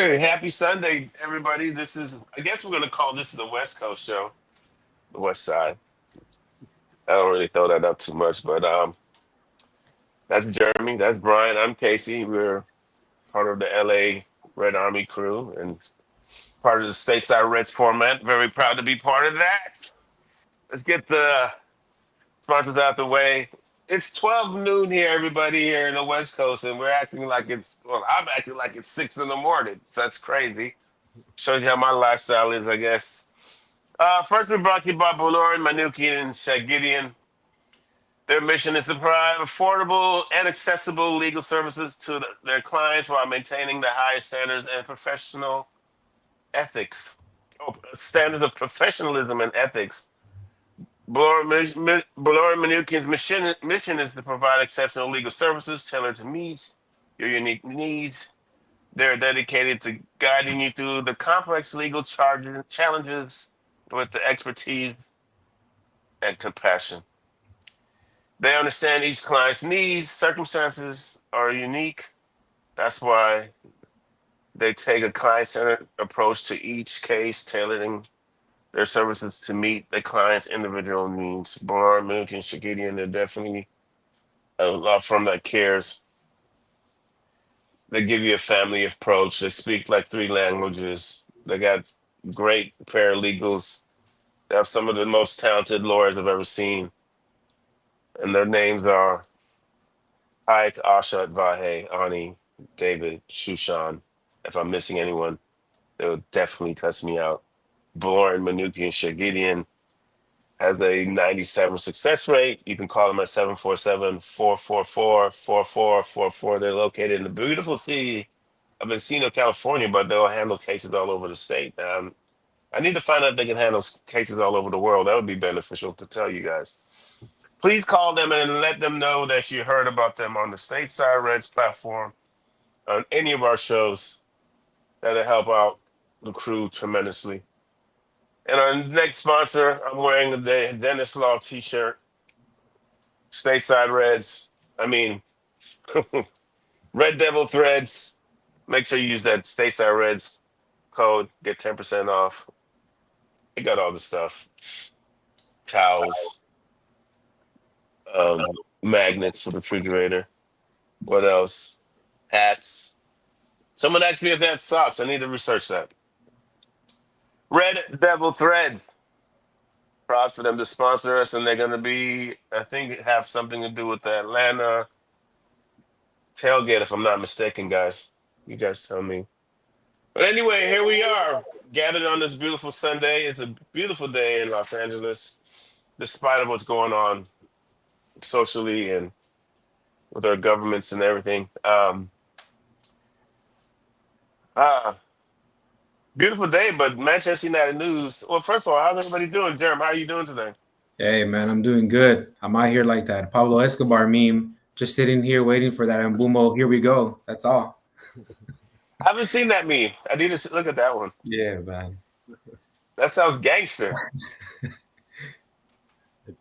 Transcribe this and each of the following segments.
Hey, happy Sunday, everybody. I guess we're going to call this the West Coast show, the West Side. I don't really throw that up too much, but that's Jeremy, that's Brian, I'm Casey. We're part of the LA Red Army crew and part of the Stateside Reds format. Very proud to be part of that. Let's get the sponsors out the way. It's 12 noon here, everybody here in the West Coast, and I'm acting like it's 6 in the morning. So that's crazy. Shows you how my lifestyle is, I guess. First, we're brought to you by Bolorin, Manukian, and Shagidian. Their mission is to provide affordable and accessible legal services to their clients while maintaining the highest standards and professional ethics, standards of professionalism and ethics. Bolorin Manukian's mission is to provide exceptional legal services tailored to meet your unique needs. They're dedicated to guiding you through the complex legal challenges with the expertise and compassion. They understand each client's needs, circumstances are unique. That's why they take a client-centered approach to each case, tailoring their services to meet the client's individual needs. Born, Milk, and Shagidian, they're definitely a law firm that cares. They give you a family approach. They speak like three languages. They got great paralegals. They have some of the most talented lawyers I've ever seen. And their names are Ike, Asha, Vahe, Ani, David, Shushan. If I'm missing anyone, they'll definitely cuss me out. Boren, Manuki, and Shagidian has a 97 success rate. You can call them at 747-444-4444. They're located in the beautiful city of Encino, California, but they'll handle cases all over the state. I need to find out if they can handle cases all over the world. That would be beneficial to tell you guys. Please call them and let them know that you heard about them on the Stateside Reds platform, on any of our shows. That'll help out the crew tremendously. And our next sponsor, I'm wearing the Dennis Law t-shirt, Stateside Reds. I mean, Red Devil Threads. Make sure you use that Stateside Reds code, get 10% off. They got all the stuff. Towels, magnets for the refrigerator. What else? Hats. Someone asked me if they had socks. I need to research that. Red Devil Thread. Proud for them to sponsor us, and they're going to be, I think, have something to do with the Atlanta tailgate, if I'm not mistaken, guys. You guys tell me. But anyway, here we are, gathered on this beautiful Sunday. It's a beautiful day in Los Angeles, despite of what's going on socially and with our governments and everything. Uh, Beautiful day, but Manchester United news. Well, first of all, how's everybody doing? Jeremy, how are you doing today? Hey, man, I'm doing good. I'm out here like that Pablo Escobar meme, just sitting here waiting for that Mbumo. Here we go. That's all. I haven't seen that meme. I need to look at that one. Yeah, man. That sounds gangster.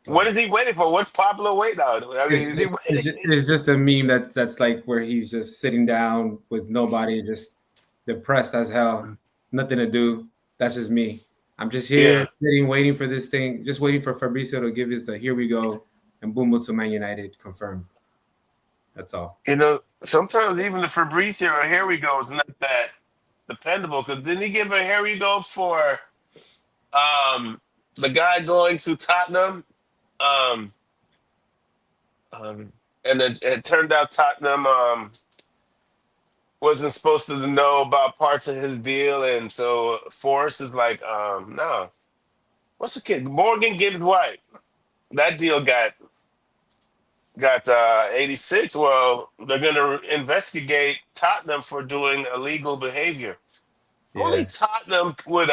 What is he waiting for? What's Pablo waiting on? I mean, It's, is he it's, it's, waiting? just, it's just a meme that's like where he's just sitting down with nobody, just depressed as hell, nothing to do. That's just me. I'm just here Yeah. sitting, waiting for this thing, just waiting for Fabrizio to give us the here we go and Mbumo to Man United confirmed. That's all. Sometimes even the Fabrizio or here we go is not that dependable because didn't he give a here we go for the guy going to Tottenham? Um, um, and it turned out Tottenham wasn't supposed to know about parts of his deal, and so Forrest is like, no. What's the kid? Morgan Gibbs White. That deal got 86. Well, they're going to investigate Tottenham for doing illegal behavior. Only Yeah. Tottenham would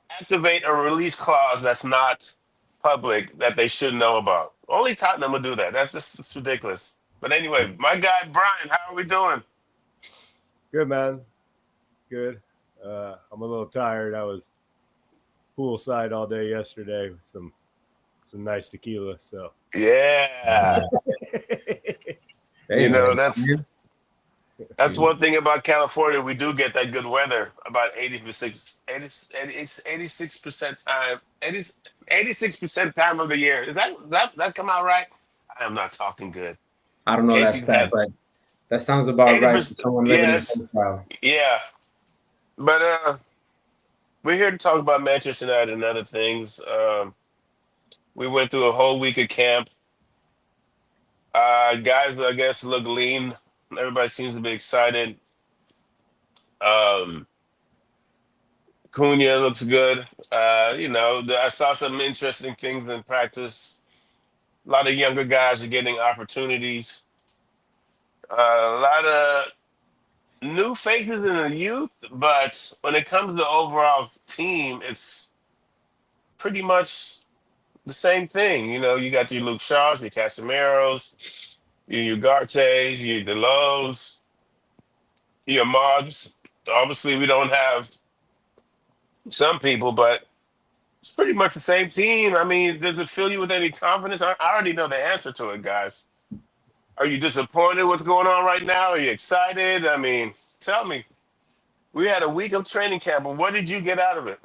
activate a release clause that's not public that they should know about. Only Tottenham would do that. That's ridiculous. But anyway, my guy Brian, how are we doing? Good, man. Good. I'm a little tired. I was poolside all day yesterday with some nice tequila. So Yeah, Hey, man. that's That's one thing about California. We do get that good weather about 86% time, 86% time of the year. Is that come out right? I am not talking good. I don't know that Casey's stat, had but that sounds about right for 80%. someone living in Yes, SoCal. yeah. But we're here to talk about Manchester United and other things. We went through a whole week of camp. Guys, I guess, look lean. Everybody seems to be excited. Um, Cunha looks good. I saw some interesting things in practice. A lot of younger guys are getting opportunities. A lot of new faces in the youth, but when it comes to the overall team, it's pretty much the same thing. You got your Luke Shaws, your Casemiros, your Ugartes, your Delos, your Mods. Obviously, we don't have some people, but it's pretty much the same team. I mean, does it fill you with any confidence? I already know the answer to it, guys. Are you disappointed with what's going on right now? Are you excited? I mean, tell me. We had a week of training camp, but what did you get out of it?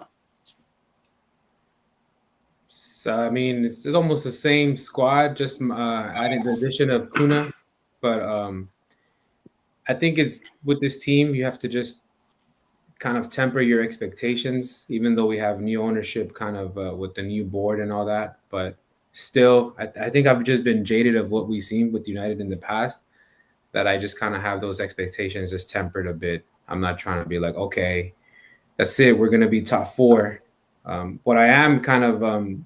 So, I mean, it's almost the same squad, just adding the addition of Kuna. But I think it's with this team, you have to just kind of temper your expectations, even though we have new ownership kind of with the new board and all that. But still, I think I've just been jaded of what we've seen with United in the past, that I just kind of have those expectations just tempered a bit. I'm not trying to be like, okay, that's it. We're going to be top four. What I am kind of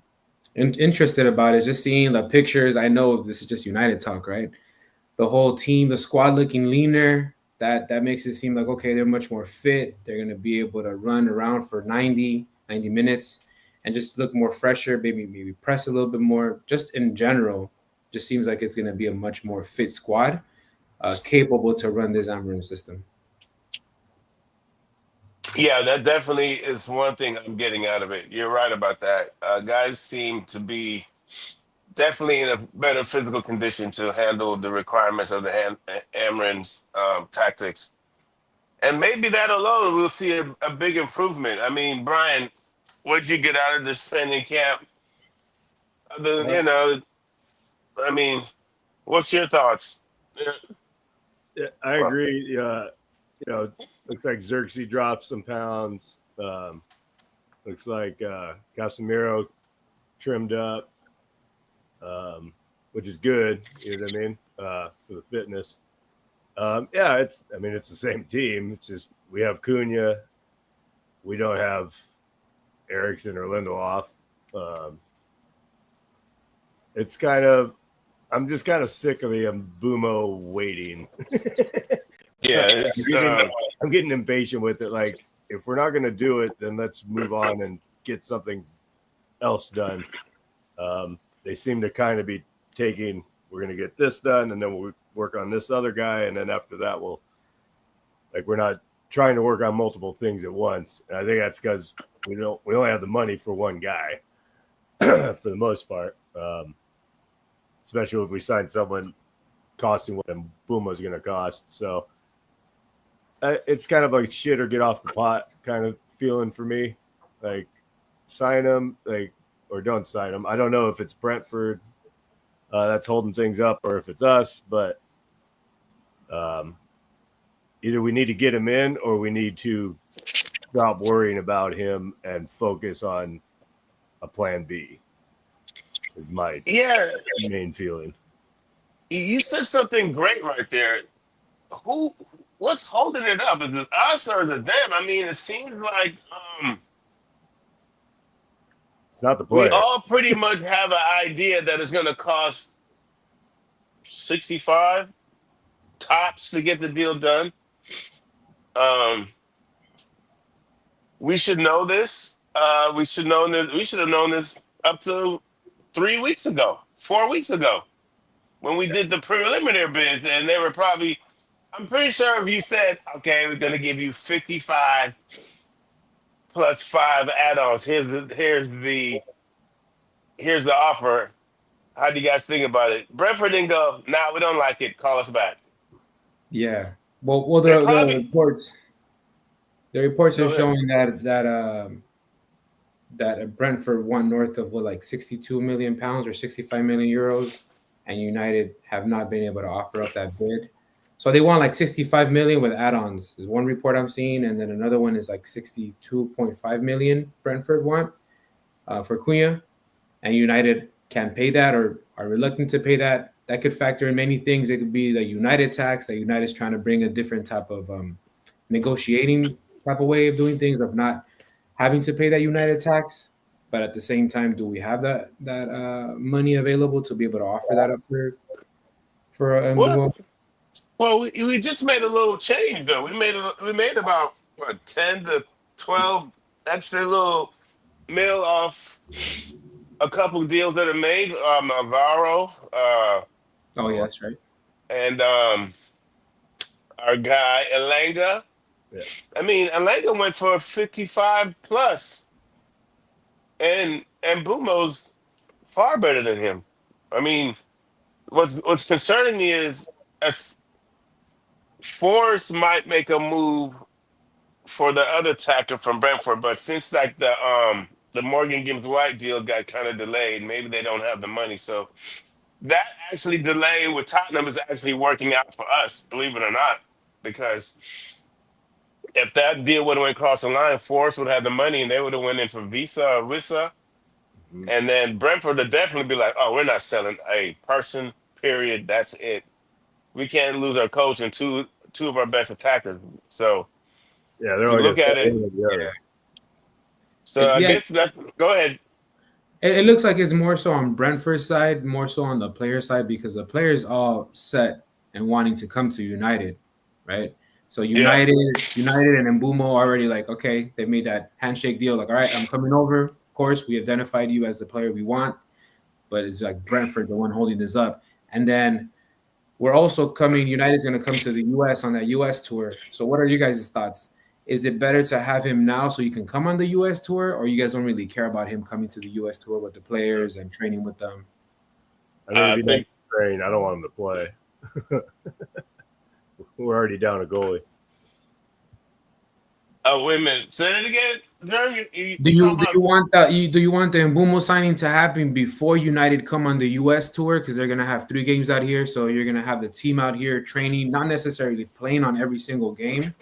interested about is just seeing the pictures. I know this is just United talk, right? The whole team, the squad looking leaner. That makes it seem like, okay, they're much more fit. They're going to be able to run around for 90 minutes and just look more fresher, maybe press a little bit more. Just in general, just seems like it's going to be a much more fit squad, capable to run this Amarim system. Yeah, that definitely is one thing I'm getting out of it. You're right about that. Guys seem to be definitely in a better physical condition to handle the requirements of the Amarin's tactics. And maybe that alone we'll see a big improvement. I mean, Brian, what'd you get out of this training camp? Other than, I mean, what's your thoughts? Yeah, Yeah, I well, agree. Looks like Xerxes dropped some pounds. Looks like Casemiro trimmed up, which is good. You know what I mean, for the fitness. Yeah, it's the same team. It's just we have Cunha, we don't have Eriksson or Lindelof. It's kind of I'm just kind of sick of the Mbumo waiting. yeah, I'm getting impatient with it. Like, if we're not going to do it, then let's move on and get something else done. They seem to kind of be taking, we're going to get this done, and then we'll work on this other guy, and then after that, we're not trying to work on multiple things at once. And I think that's because we only have the money for one guy for the most part. Especially if we sign someone costing what Buma's going to cost. So it's kind of like shit or get off the pot kind of feeling for me. Like, sign him, or don't sign him. I don't know if it's Brentford that's holding things up or if it's us, but either we need to get him in or we need to stop worrying about him and focus on a plan B. Is my yeah. main feeling. You said something great right there. Who? What's holding it up? Is it us or is it them? I mean, it seems like It's not the we player. all pretty much have an idea that it's going to cost 65 tops to get the deal done. Um, we should know this. We should have known this up to 3 weeks ago, 4 weeks ago, when we did the preliminary bids, and they were probably. I'm pretty sure if you said, "Okay, we're going to give you 55 plus five add-ons. Here's the offer. How do you guys think about it?" Brentford didn't go, "Nah, we don't like it. Call us back." Yeah, Well, They're the probably reports are go ahead. showing that Brentford won north of what, like 62 million pounds or 65 million euros, and United have not been able to offer up that bid. So they want like 65 million with add-ons. Is one report I'm seeing, and then another one is like 62.5 million Brentford want for Cunha, and United can't pay that or are reluctant to pay that. That could factor in many things. It could be the United tax that United's trying to bring a different type of negotiating type of way of doing things, of not having to pay that United tax. But at the same time, do we have that money available to be able to offer that up for Well, Mbumo? we just made a little change though. We made about what 10 to 12 extra little mil off a couple deals that are made. Alvaro, Oh yeah, that's right. and our guy Elanga. Yeah. I mean, Elanga went for 55 plus, and Bumo's far better than him. I mean, what's concerning me is if Forrest might make a move for the other tackle from Brentford, but since like the Morgan Gibbs White deal got kind of delayed, maybe they don't have the money. So that actually delay with Tottenham is actually working out for us, believe it or not, because if that deal would have went across the line, Forrest would have the money and they would have went in for Visa or Wissa, Mhm. and then Brentford would definitely be like, oh, we're not selling a person. Period. That's it. We can't lose our coach and two of our best attackers. So Yeah, if they're you only going look to sell at it, one or the other. so I Yeah, guess that go ahead. it looks like it's more so on Brentford's side, more so on the player side, because the players all set and wanting to come to United, right? So Yeah. United and Mbumo already like, okay, they made that handshake deal. Like, all right, I'm coming over. Of course, we identified you as the player we want, but it's like Brentford the one holding this up. And then we're also coming. United's going to come to the U.S. on that U.S. tour. So, what are you guys' thoughts? Is it better to have him now so you can come on the U.S. tour, or you guys don't really care about him coming to the U.S. tour with the players and training with them? I think I it'd be nice think. to train. I don't want him to play. We're already down a goalie. Oh, wait a minute. Say it again, Jeremy. Do You you talking do about? you want do you want the Mbumo signing to happen before United come on the U.S. tour, because they're gonna have 3 games out here, so you're gonna have the team out here training, not necessarily playing on every single game,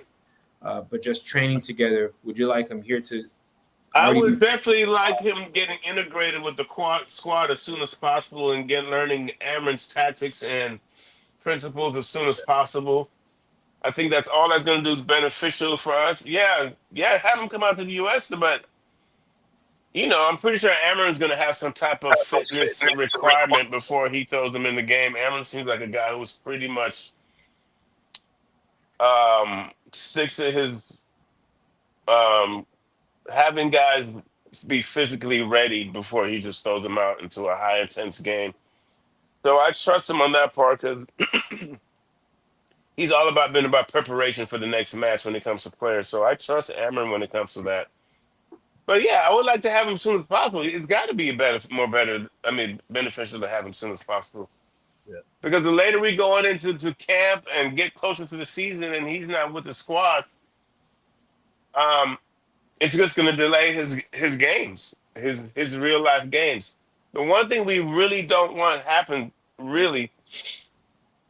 but just training together. Would you like them here to I already? would definitely like him getting integrated with the squad as soon as possible and get learning Amron's tactics and principles as soon as possible. I think that's all that's going to do is beneficial for us. Yeah, yeah, have him come out to the U.S. But I'm pretty sure Amron's going to have some type of fitness requirement before he throws him in the game. Amron seems like a guy who's pretty much sticks to his um, having guys be physically ready before he just throws them out into a high intense game. So I trust him on that part because he's all about been about preparation for the next match when it comes to players. So I trust Amron when it comes to that. But yeah, I would like to have him as soon as possible. It's got to be better. I mean, beneficial to have him as soon as possible. Yeah. Because the later we go on into camp and get closer to the season, and he's not with the squad, um, it's just going to delay his games, his real life games. The one thing we really don't want to happen, really,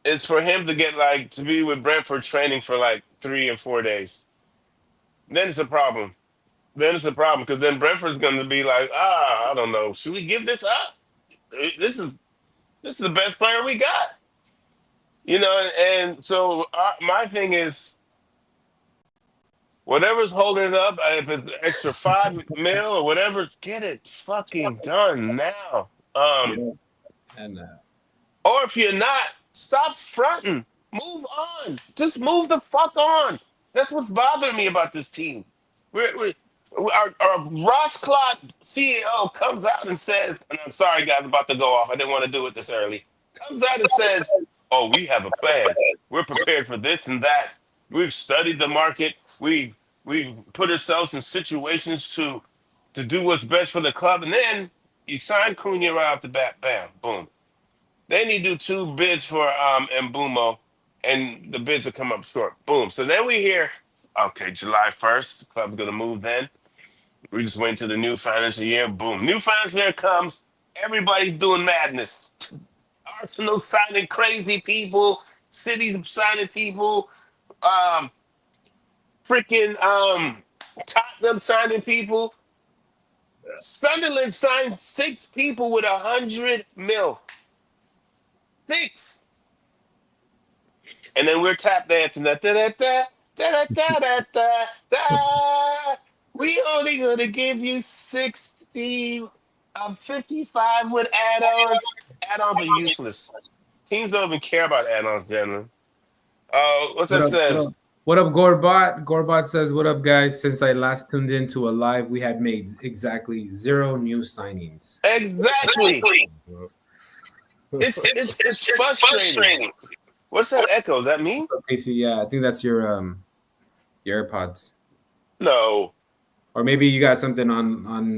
is for him to get like to be with Brentford training for like 3 and 4 days. Then it's a problem. Then it's a problem because then Brentford's going to be like, I don't know, should we give this up? This is the best player we got, And so my thing is, whatever's holding it up, if it's extra 5 mil or whatever, get it fucking done now. Yeah. And Or if you're not, stop fronting. Move on. Just move the fuck on. That's what's bothering me about this team. Our Ross Clot CEO comes out and says, and I'm sorry, guys, about to go off. I didn't want to do it this early. Comes out and says, oh, we have a plan. We're prepared for this and that. We've studied the market. We've put ourselves in situations to do what's best for the club. And then you sign Cunha right off the bat. Bam, boom. Then you do 2 bids for Mbumo, and the bids will come up short. Boom. So then we hear, okay, July 1st, the club's gonna move then. We just went to the new financial year. Boom. New financial year comes. Everybody's doing madness. Arsenal signing crazy people. Cities signing people. Um, freaking Tottenham signing people. Sunderland signed 6 people with 100 mil. 6. And then we're tap dancing. Da, da, da, da, da, da, da, da, da. We only gonna give you 60 55 with add-ons. Add-ons are useless. Teams don't even care about add-ons generally. What's What that up? What says? up? What up, Gorbot? Gorbot says, "What up, guys? Since I last tuned into a live, we had made exactly 0 new signings." Exactly. It's frustrating. What's that echo? Is that me? Okay, so yeah, I think that's your AirPods, No. or maybe you got something on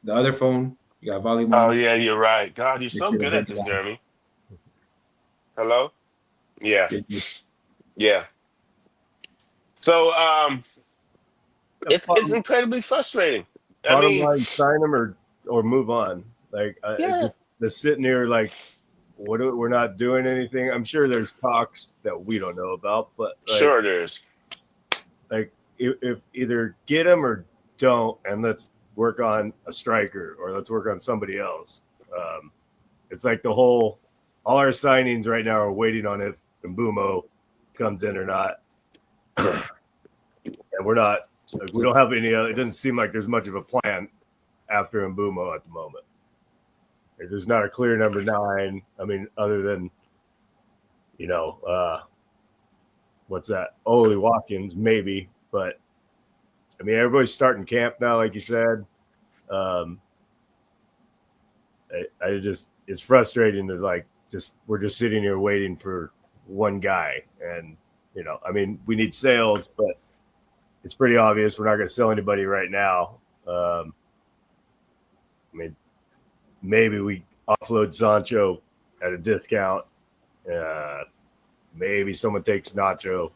the other phone. You got volume Oh on. yeah, you're right. God, you're Make so sure to good bring at it this, down. Jeremy. Hello? Yeah. Good. Yeah. So it's bottom, incredibly frustrating. I bottom mean, line, sign them or move on. Like yeah, just the sitting here, like we're not doing anything. I'm sure there's talks that we don't know about, but like sure it is. if either get them or don't, and let's work on a striker or let's work on somebody else. It's like all our signings right now are waiting on if Mbumo comes in or not, and we're not. Like, we don't have any. It doesn't seem like there's much of a plan after Mbumo at the moment. There's not a clear number 9. I mean, other than what's that? Oli Watkins, maybe, but I mean, everybody's starting camp now, like you said. I just it's frustrating to we're just sitting here waiting for one guy, and I mean, we need sales, but it's pretty obvious we're not going to sell anybody right now. I mean, maybe we offload Sancho at a discount. Maybe someone takes Nacho.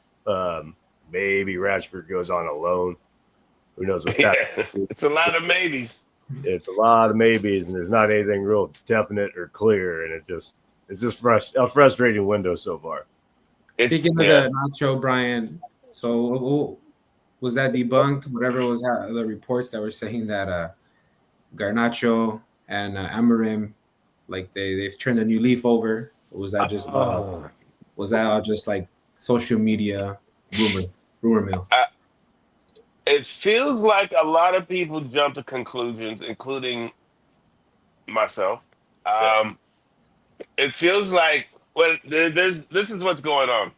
Maybe Rashford goes on a loan. Who knows what that Yeah, it's a lot of maybes. It's a lot of maybes, and there's not anything real definite or clear, and it's just a frustrating window so far. Speaking of the Nacho, Brian, so was that debunked? Whatever was the reports that were saying that Garnacho and Amarim, like they've turned a new leaf over. Or was that just all just like social media rumor mill? It feels like a lot of people jump to conclusions, including myself. Yeah. It feels like this is what's going on.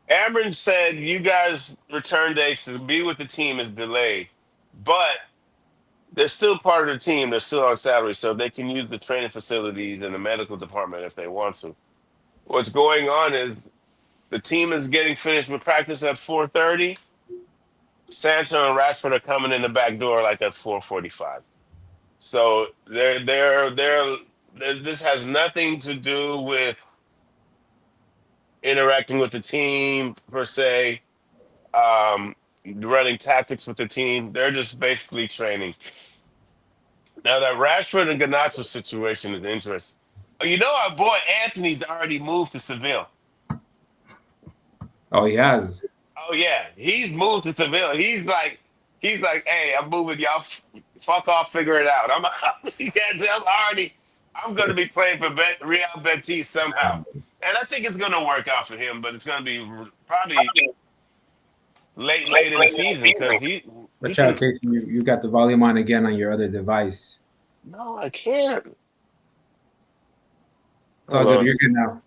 Amron said you guys' return dates to be with the team is delayed, but they're still part of the team. They're still on salary, so they can use the training facilities and the medical department if they want to. What's going on is the team is getting finished with practice at 4:30. Sancho and Rashford are coming in the back door like at 4:45. So this has nothing to do with interacting with the team per se, running tactics with the team. They're just basically training. Now that Rashford and Garnacho situation is interesting. You know, our boy Anthony's already moved to Seville. Oh, he has. Oh yeah, he's moved to Seville. He's like, hey, I'm moving. Y'all, fuck off, figure it out. I'm gonna be playing for Real Betis somehow, and I think it's gonna work out for him. But it's gonna be probably late in the season because he Watch out, can. Casey. You got the volume on again on your other device. No, I can't. It's all Hold good. on. You're good now.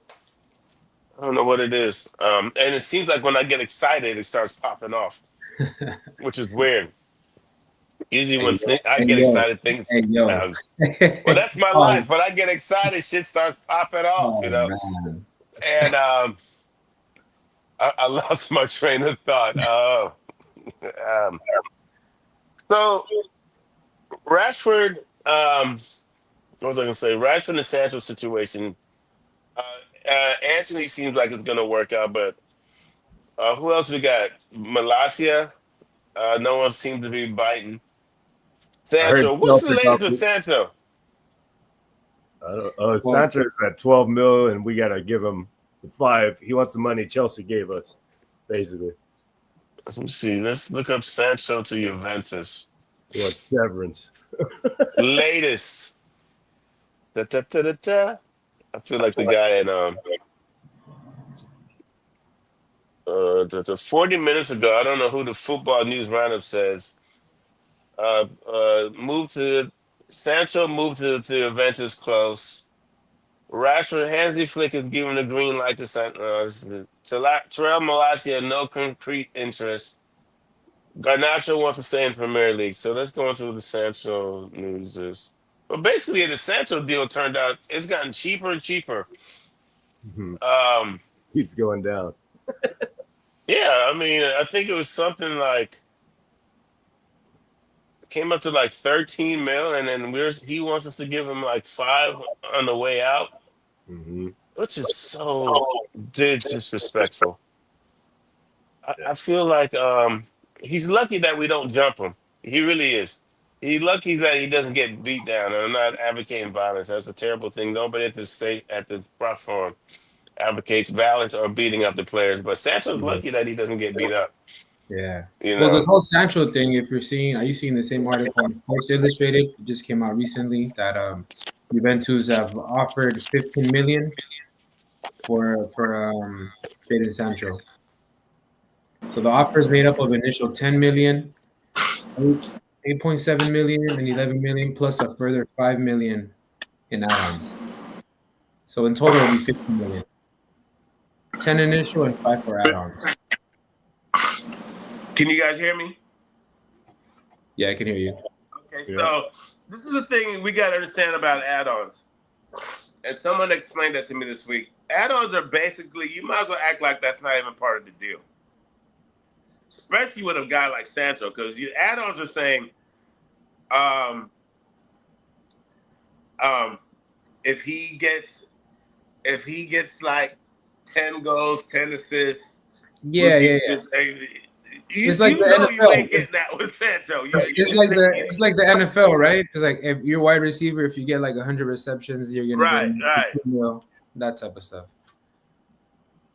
I don't know what it is. And it seems like when I get excited, it starts popping off, which is weird. Usually when I Hey get yo. excited, things. Hey yo. Well, that's my Oh, life. When I get excited, shit starts popping off, oh man. And I lost my train of thought. So Rashford, What was I gonna say? Rashford and Sancho situation. Anthony seems like it's gonna work out, but who else we got? Malasia. No one seems to be biting. I heard Sancho. What's the Celtic latest up. with Sancho? Well, Sancho's at 12 mil, and we got to give him the 5. He wants the money Chelsea gave us, basically. Let me see. Let's look up Sancho to Juventus. He wants severance. Latest. Da, da, da, da, da. I feel like the guy in the 40 minutes ago. I don't know who the football news roundup says. Moved to Sancho moved to Juventus close. Rashford Hansi Flick is giving the green light to Terrell Malacia, no concrete interest. Garnacho wants to stay in Premier League. So let's go into what the Sancho news is. But basically, the Sancho deal turned out it's gotten cheaper and cheaper. Um, Keeps going down. yeah, I mean, I think it was something like came up to like 13 mil, and then he wants us to give him like 5 on the way out, Mm-hmm. which is so disrespectful. Yeah. I feel like he's lucky that we don't jump him. He really is. He's lucky that he doesn't get beat down. And I'm not advocating violence. That's a terrible thing. Nobody at this platform advocates violence or beating up the players. But Sancho's lucky that he doesn't get beat up. yeah. You Well, the know, whole Sancho thing, if you're seeing, are you seeing the same article on Sports Illustrated? It just came out recently that Juventus have offered 15 million for Jadon Sancho. So the offer is made up of initial 10 million, 8.7 million, and 11 million, plus a further 5 million in add-ons. So in total, it'll be 15 million. 10 initial and 5 for add-ons. can you guys hear me? Yeah, I can hear you. Okay, Yeah. so this is the thing we got to understand about add-ons. And someone explained that to me this week. Add-ons are basically, you might as well act like that's not even part of the deal. Especially with a guy like Sancho, because add-ons are saying, if he gets like 10 goals, 10 assists, Yeah. It's like the you NFL. ain't getting that with Sancho. It's like the NFL, right? It's like if you're wide receiver, if you get like 100 receptions, you're gonna Right. get 2 mil, that type of stuff.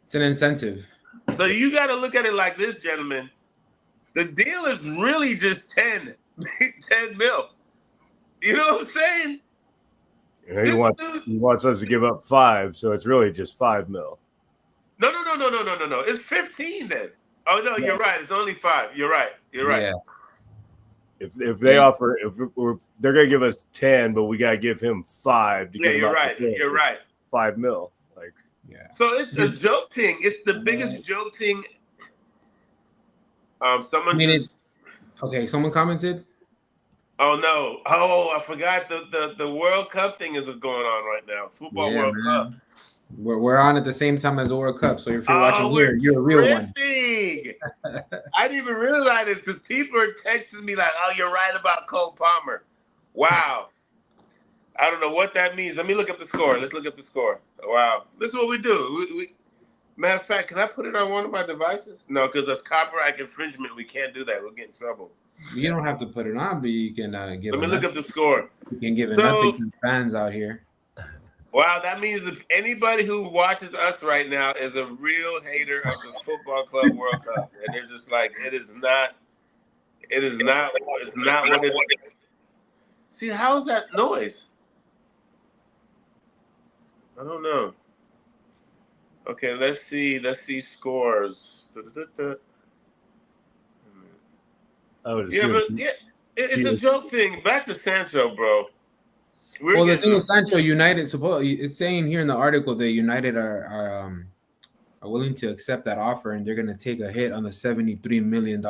It's an incentive. So you got to look at it like this, gentlemen. The deal is really just 10 mil. You know what I'm saying? He wants us to give up 5, so it's really just 5 mil. No. It's 15 then. Oh no, You're right. It's only 5. You're right. Yeah. If they offer, they're gonna give us 10, but we gotta give him 5 to get him out the door. You're right. 5 mil. Like, Yeah. So it's a joke thing. It's the biggest joke thing. Someone okay. Someone commented. Oh no! Oh, I forgot the World Cup thing is going on right now. Football World Cup. We're on at the same time as the World Cup, so if you're watching here, you're a real one. I didn't even realize this because people are texting me like, "Oh, you're right about Cole Palmer." Wow. I don't know what that means. Let me look up the score. Let's look up the score. Wow. This is what we do. Matter of fact, can I put it on one of my devices? No, because that's copyright infringement. We can't do that. We'll get in trouble. You don't have to put it on, but you can give. Let me look up the score. You can give it nothing to fans out here. Wow, that means if anybody who watches us right now is a real hater of the Football Club World Cup, and they're just like, it's not what it is. See, how is that noise? I don't know. Okay, let's see scores. I would assume. It's a joke thing. Back to Sancho, bro. The thing with Sancho, United, it's saying here in the article that United are willing to accept that offer, and they're going to take a hit on the $73 million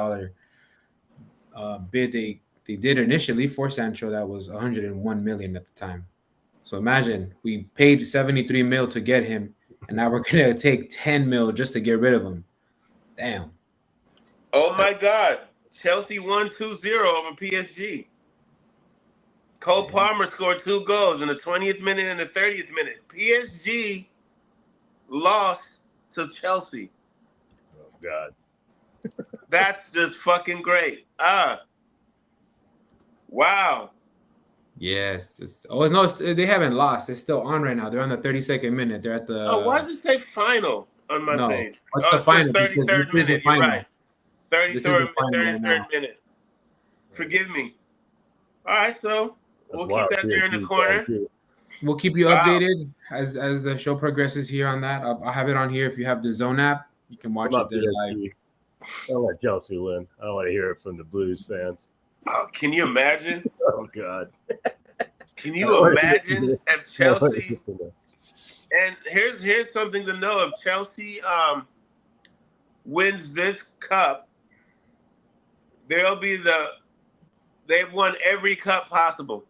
bid they did initially for Sancho. That was $101 million at the time. So imagine we paid 73 mil to get him, and now we're going to take 10 mil just to get rid of him. Damn. Oh my God. Chelsea won 2-0 over PSG. Cole Palmer scored 2 goals in the 20th minute and the 30th minute. PSG lost to Chelsea. Oh God. That's just fucking great. Wow. Yes. No, they haven't lost. They're still on right now. They're on the 32nd minute. They're at Oh, why the does it say final on my no. page? What's Oh, the it says final? Because 33rd this is the minute. You're right. final. This is 33rd, the final right 33rd now. minute. Forgive me. All right, so That's we'll wild. keep that there in the PSG corner. too. We'll keep you Wow. updated as the show progresses here on that. I'll have it on here. If you have the Zone app, you can watch Come it on, there live. PSG. Don't let Chelsea win. I don't want to hear it from the Blues fans. Oh, can you imagine? Oh God. Can you imagine if Chelsea? No. And here's something to know: if Chelsea wins this cup, they've won every cup possible.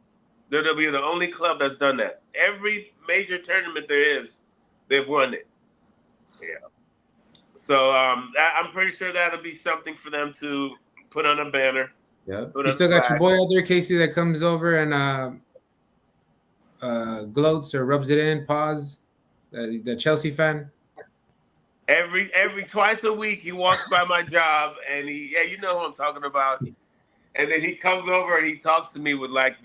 They'll be the only club that's done that. Every major tournament there is, they've won it. Yeah. So I'm pretty sure that'll be something for them to put on a banner. Yeah. Put You on still a got your flag. boy out there, Casey, that comes over and gloats or rubs it in, paws. The Chelsea fan. Every twice a week he walks by my job and you know who I'm talking about. And then he comes over and he talks to me with like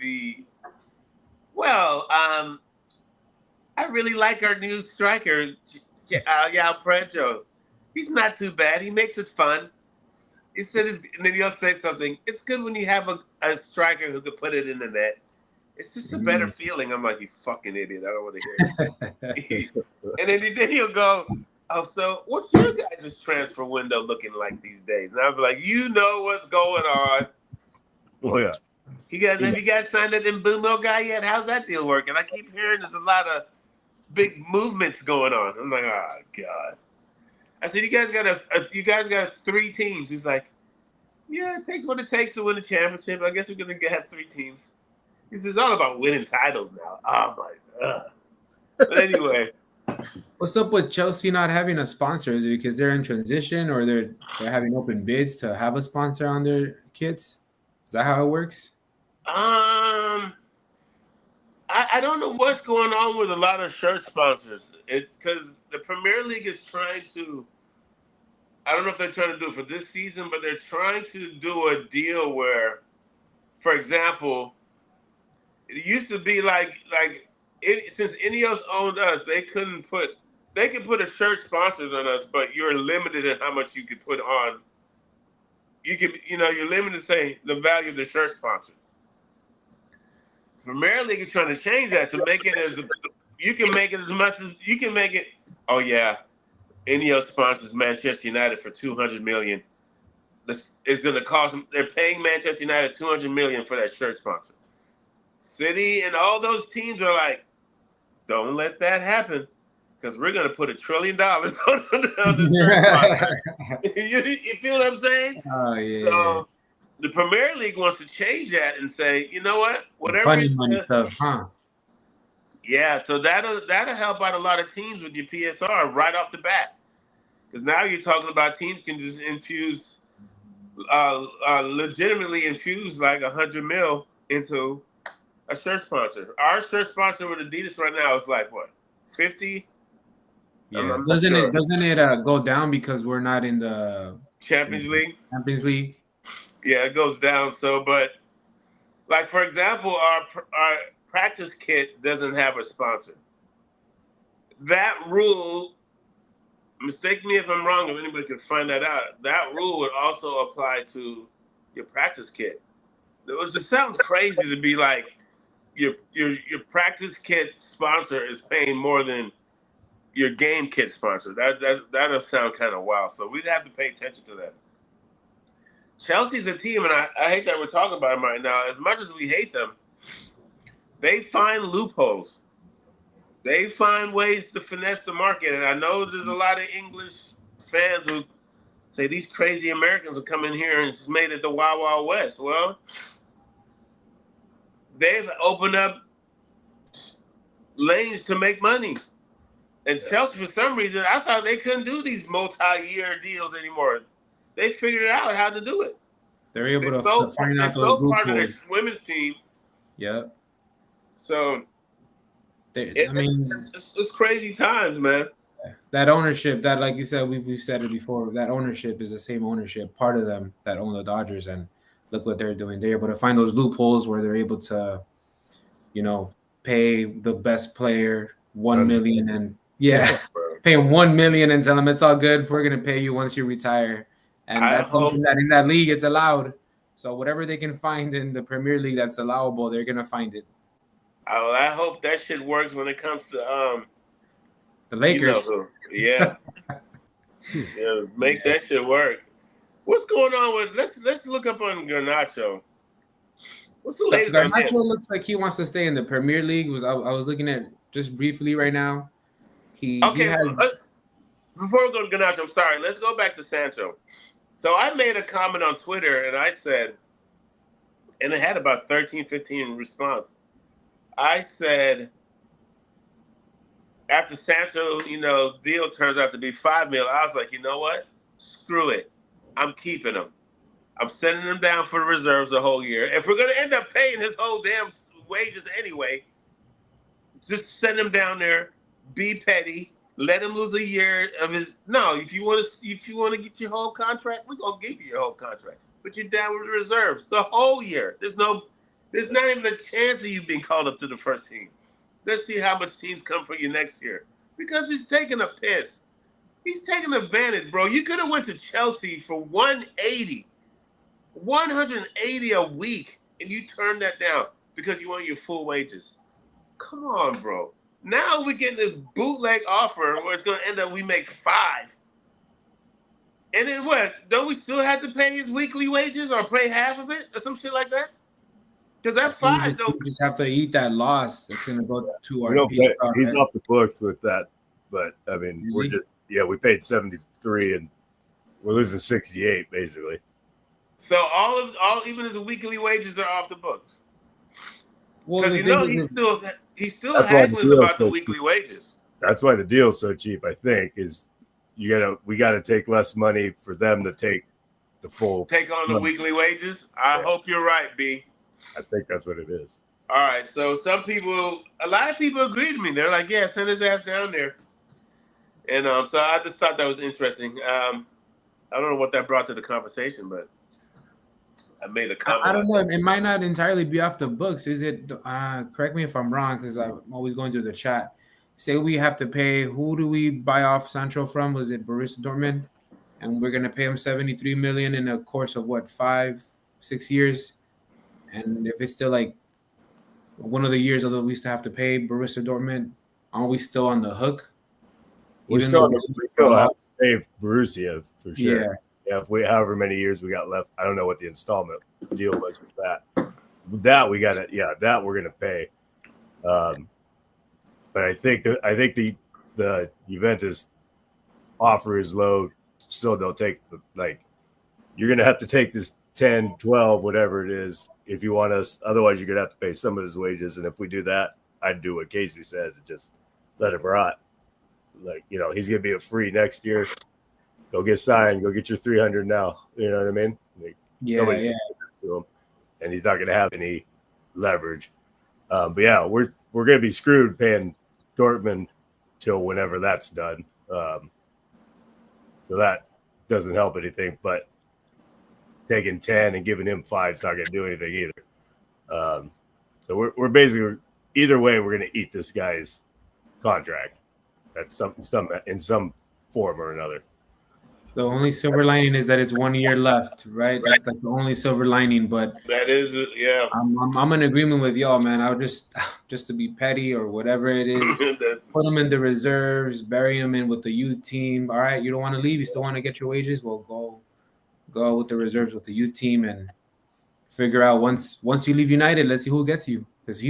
I really like our new striker, Yao Prancho. He's not too bad. He makes it fun. He said, and then he'll say something. It's good when you have a striker who could put it in the net. It's just a better feeling. I'm like, you fucking idiot. I don't want to hear it. And then he'll go, oh, so what's your guys' transfer window looking like these days? And I'll be like, you know what's going on. Oh yeah. Have you guys signed that Mbumo guy yet? How's that deal working? I keep hearing there's a lot of big movements going on. I'm like, oh God. I said, you guys got 3 teams. He's like, yeah, it takes what it takes to win a championship. I guess we're gonna have 3 teams. He says, it's all about winning titles now. Oh my God. But anyway. What's up with Chelsea not having a sponsor? Is it because they're in transition or they're having open bids to have a sponsor on their kits? Is that how it works? I don't know what's going on with a lot of shirt sponsors. Because the Premier League is trying to. I don't know if they're trying to do it for this season, but they're trying to do a deal where, for example, it used to be since Ineos owned us, they could put a shirt sponsors on us, but you're limited in how much you could put on. You're limited to say the value of the shirt sponsor. Premier League is trying to change that to make it you can make it as much as you can make it. Oh yeah, Ineos sponsors Manchester United for $200 million. It's going to cost them. They're paying Manchester United $200 million for that shirt sponsor. City and all those teams are like, don't let that happen because we're going to put $1 trillion on the shirt sponsor. You feel what I'm saying? Oh yeah. So the Premier League wants to change that and say, you know what, whatever. Funny money stuff, huh? Yeah, so that'll help out a lot of teams with your PSR right off the bat. Because now you're talking about teams can just infuse, legitimately infuse like $100 million into a shirt sponsor. Our shirt sponsor with Adidas right now is like what, 50? Yeah. Doesn't it go down because we're not in the Champions League? Champions League. Yeah, it goes down. So, but like for example, our practice kit doesn't have a sponsor. That rule. Mistake me if I'm wrong. If anybody can find that out, that rule would also apply to your practice kit. It just sounds crazy to be like your practice kit sponsor is paying more than your game kit sponsor. That'll sound kind of wild. So we'd have to pay attention to that. Chelsea's a team, and I hate that we're talking about them right now. As much as we hate them, they find loopholes. They find ways to finesse the market. And I know there's a lot of English fans who say these crazy Americans are coming here and just made it the Wild Wild West. Well, they've opened up lanes to make money. And Chelsea, for some reason, I thought they couldn't do these multi-year deals anymore. They figured out how to do it. They're able to find out those part of their loopholes. women's team. Yep. So I mean, it's crazy times, man. that ownership, that like you said, we've said it before. That ownership is the same ownership, part of them that own the Dodgers, and look what they're doing. They're able to find those loopholes where they're able to, pay the best player 1 million and pay him 1 million and tell them it's all good. We're gonna pay you once you retire, and I that's hope something that in that league it's allowed. So whatever they can find in the Premier League that's allowable, they're gonna find it. I hope that shit works when it comes to The Lakers. who. Yeah. Make that shit work. What's going on with let's look up on Garnacho. What's the latest on Garnacho him? looks like he wants to stay in the Premier League. I was looking at just briefly right now. He Okay, has before we go to Garnacho, I'm sorry. Let's go back to Sancho. So I made a comment on Twitter and I said, and it had about 13, 15 response. I said, after Sancho, deal turns out to be $5 million, I was like, you know what? Screw it. I'm keeping him. I'm sending him down for the reserves the whole year. If we're going to end up paying his whole damn wages anyway, just send him down there, be petty, let him lose a year of his. No, if you want to get your whole contract, we're going to give you your whole contract. But you're down with the reserves the whole year. There's not even a chance of you being called up to the first team. Let's see how much teams come for you next year. Because he's taking a piss. He's taking advantage, bro. You could have went to Chelsea for 180 a week, and you turned that down because you want your full wages. Come on, bro. Now we're getting this bootleg offer where it's going to end up we make 5. And then what? Don't we still have to pay his weekly wages or pay half of it or some shit like that? Because that 5 you just have to eat that loss. It's going to go to our he's off the books with that. But, I mean, we paid 73 and we're losing 68 basically. So even his weekly wages are off the books. Well, Because he's still haggling about the weekly wages. That's why the deal's so cheap. I think is we got to take less money for them to take the full take on the weekly wages. I hope you're right, B. I think that's what it is. All right. So a lot of people agree to me. They're like, yeah, send his ass down there. And so I just thought that was interesting. I don't know what that brought to the conversation, but I made a comment. I don't know. It might not entirely be off the books. Is it? Correct me if I'm wrong, because I'm always going through the chat. Say we have to pay. Who do we buy off Sancho from? Was it Borussia Dortmund? And we're gonna pay him 73 million in a course of what, 5-6 years? And if it's still like one of the years, although we still have to pay Borussia Dortmund, aren't we still on the hook? We still have to pay Borussia for sure. Yeah, if however many years we got left, I don't know what the installment deal was with that. That we got to, that we're gonna pay. But I think the Juventus offer is low. Still, they'll take you're gonna have to take this 10, 12, whatever it is, if you want us. Otherwise, you're gonna have to pay some of his wages. And if we do that, I'd do what Casey says and just let him rot. He's gonna be a free next year. Go get signed. Go get your 300 now. You know what I mean? To him, and he's not going to have any leverage. But yeah, we're going to be screwed paying Dortmund till whenever that's done. So that doesn't help anything. But taking 10 and giving him 5 is not going to do anything either. So we're basically either way we're going to eat this guy's contract at in some form or another. The only silver lining is that it's 1 year left, right? That's the only silver lining. But that is, yeah. I'm in agreement with y'all, man. I'll just to be petty or whatever it is, put him in the reserves, bury him in with the youth team. All right, you don't want to leave, you still want to get your wages. Well, go with the reserves with the youth team and figure out once you leave United, let's see who gets you. Because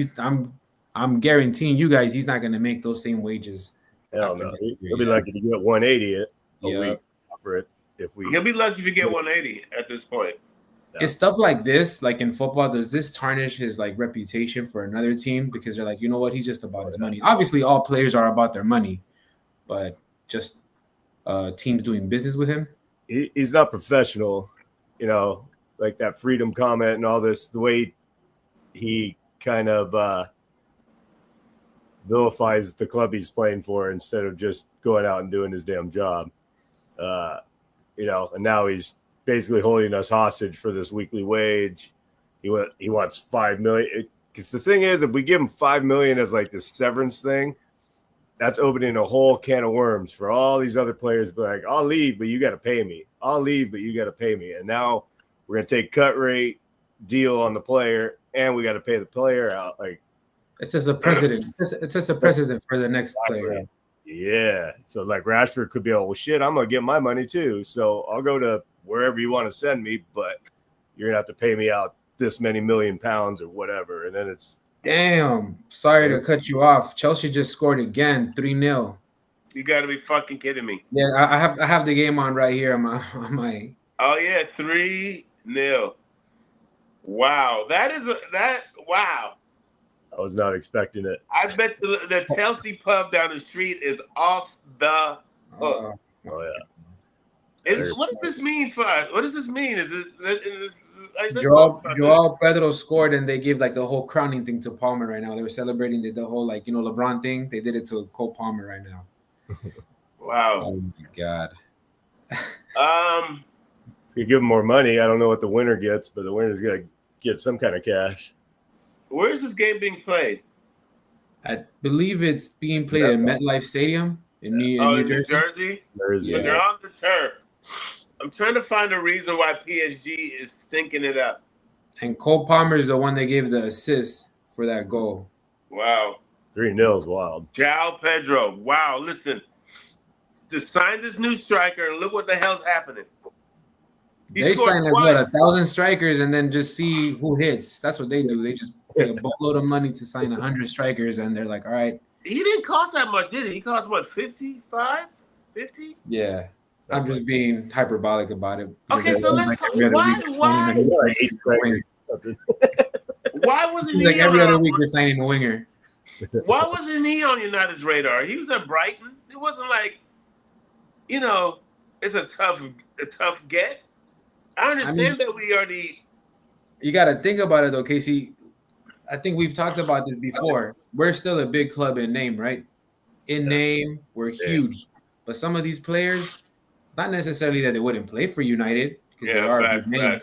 I'm guaranteeing you guys, he's not going to make those same wages. Hell no, he'll be lucky to get 180 a week. For it, he'll be lucky if you get 180 at this point. Yeah. Is stuff like this, like in football, does this tarnish his reputation for another team? Because they're like, you know what, he's just about his money. Obviously, all players are about their money, but just teams doing business with him. He's not professional, like that freedom comment and all this. The way he kind of vilifies the club he's playing for instead of just going out and doing his damn job. And now he's basically holding us hostage for this weekly wage. He wants $5 million. Because the thing is, if we give him $5 million as like this severance thing, that's opening a whole can of worms for all these other players. But like, I'll leave, but you got to pay me. I'll leave, but you got to pay me. And now we're gonna take cut rate deal on the player, and we got to pay the player out. Like, it's as a precedent. It's as a precedent for the next player. Yeah. So like Rashford could be, well, shit, I'm gonna get my money too. So I'll go to wherever you want to send me, but you're gonna have to pay me out this many £1 million or whatever. And then it's damn. Sorry to cut you off. Chelsea just scored again, 3-0. You got to be fucking kidding me. Yeah, I have the game on right here on my. Oh yeah, 3-0. Wow, wow. I was not expecting it. I bet the Chelsea pub down the street is off the hook. Oh yeah. What does this mean for us? What does this mean? Is it like, Joao Pedro scored, and they gave like the whole crowning thing to Palmer right now. They were celebrating the whole LeBron thing. They did it to Cole Palmer right now. Wow. Oh my god. It's gonna give him more money. I don't know what the winner gets, but the winner's gonna get some kind of cash. Where is this game being played? I believe it's being played at MetLife Stadium in New Jersey. But they're on the turf. I'm trying to find a reason why PSG is stinking it up. And Cole Palmer is the one that gave the assist for that goal. Wow. 3-0 is wild. Joao Pedro. Wow. Listen, to sign this new striker, and look what the hell's happening. They sign like 1,000 strikers and then just see who hits. That's what they do. They just pay a boatload of money to sign 100 strikers, and they're like, all right. He didn't cost that much, did he? He cost what, 55? 50? Yeah. I'm just being hyperbolic about it. Okay, so let's talk. Why wasn't he like every other week they're signing a winger? Why wasn't he on United's radar? He was at Brighton. It wasn't like, it's a tough get. I understand that we already. You got to think about it though, Casey. I think we've talked about this before. We're still a big club in name, right? In name, we're huge. But some of these players, it's not necessarily that they wouldn't play for United because they are a big name.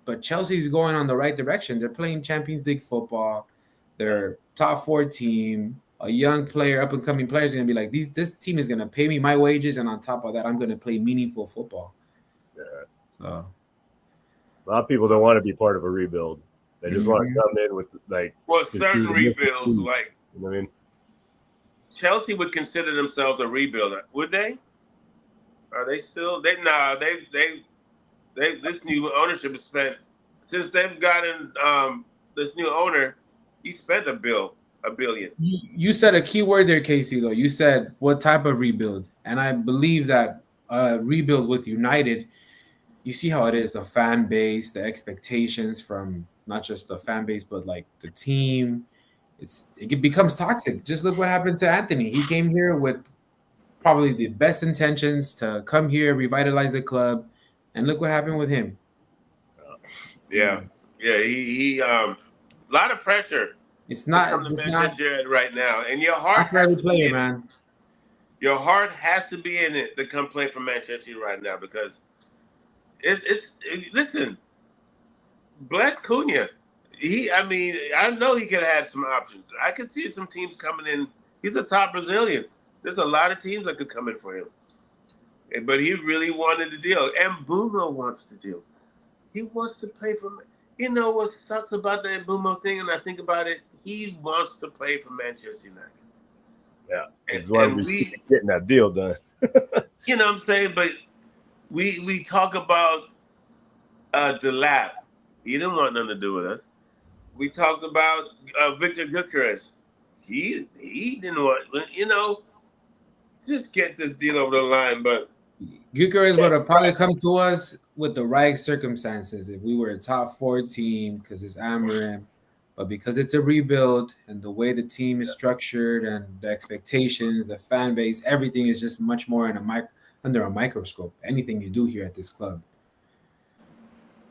But Chelsea's going on the right direction. They're playing Champions League football. They're top 4 team. A young player, up and coming player is going to be like, this team is going to pay me my wages, and on top of that, I'm going to play meaningful football. Yeah. So. A lot of people don't want to be part of a rebuild. They just want to come in with certain rebuilds, like, you know what I mean? Chelsea would consider themselves a rebuild, would they? Are they still? This new ownership has spent, since they've gotten this new owner, he spent $1 billion. You said a key word there, Casey, though. You said what type of rebuild, and I believe that rebuild with United. You see how it is, the fan base, the expectations from not just the fan base, but like the team. It becomes toxic. Just look what happened to Anthony. He came here with probably the best intentions to come here, revitalize the club, and look what happened with him. Yeah. He a lot of pressure. It's not right now, and your heart has to be in it, man. Your heart has to be in it to come play for Manchester right now because. Listen, bless Cunha. I know he could have some options. I could see some teams coming in. He's a top Brazilian. There's a lot of teams that could come in for him. But he really wanted the deal. And Mbumo wants the deal. He wants to play for. You know what sucks about the Mbumo thing? And I think about it. He wants to play for Manchester United. Yeah, that's why we're getting that deal done. You know what I'm saying? But we talk about Delap. He didn't want nothing to do with us. We talked about Victor Gyökeres. He didn't want, just get this deal over the line. But Gyökeres would have probably come to us with the right circumstances if we were a top 4 team because it's Amarim. But because it's a rebuild and the way the team is structured and the expectations, the fan base, everything is just much more under a microscope. Anything you do here at this club.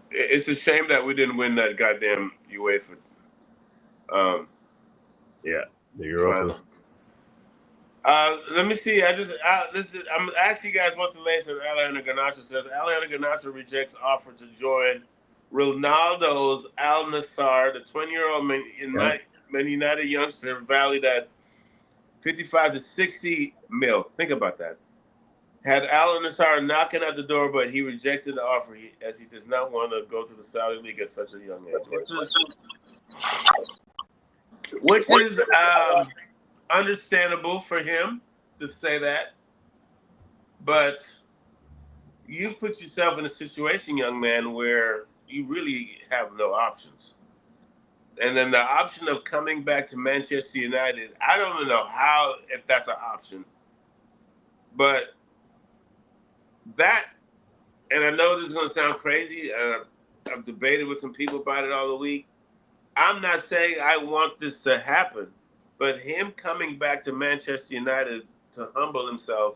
It's a shame that we didn't win that goddamn UEFA. The Europa. Let me see. I'm asking you guys what's the latest. Alejandro Garnacho says Alejandro Garnacho rejects offer to join Ronaldo's Al Nassr, the 20-year-old Man United youngster valued at 55 to 60 mil. Think about that. Had Al Nassr knocking at the door, but he rejected the offer as he does not want to go to the Saudi League at such a young age, which is understandable for him to say that. But you put yourself in a situation, young man, where you really have no options. And then the option of coming back to Manchester United, I don't know if that's an option. But that, and I know this is going to sound crazy, I've debated with some people about it all the week. I'm not saying I want this to happen, but him coming back to Manchester United to humble himself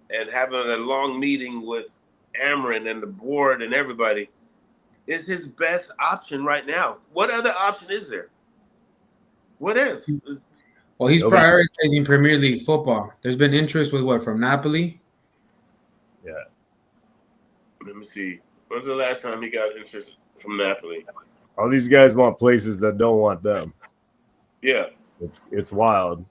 and having a long meeting with Amrin and the board and everybody is his best option right now. What other option is there? What is? Well, he's prioritizing Premier League football. There's been interest with from Napoli? Yeah. Let me see. When's the last time he got interest from Napoli? All these guys want places that don't want them. Yeah. It's wild.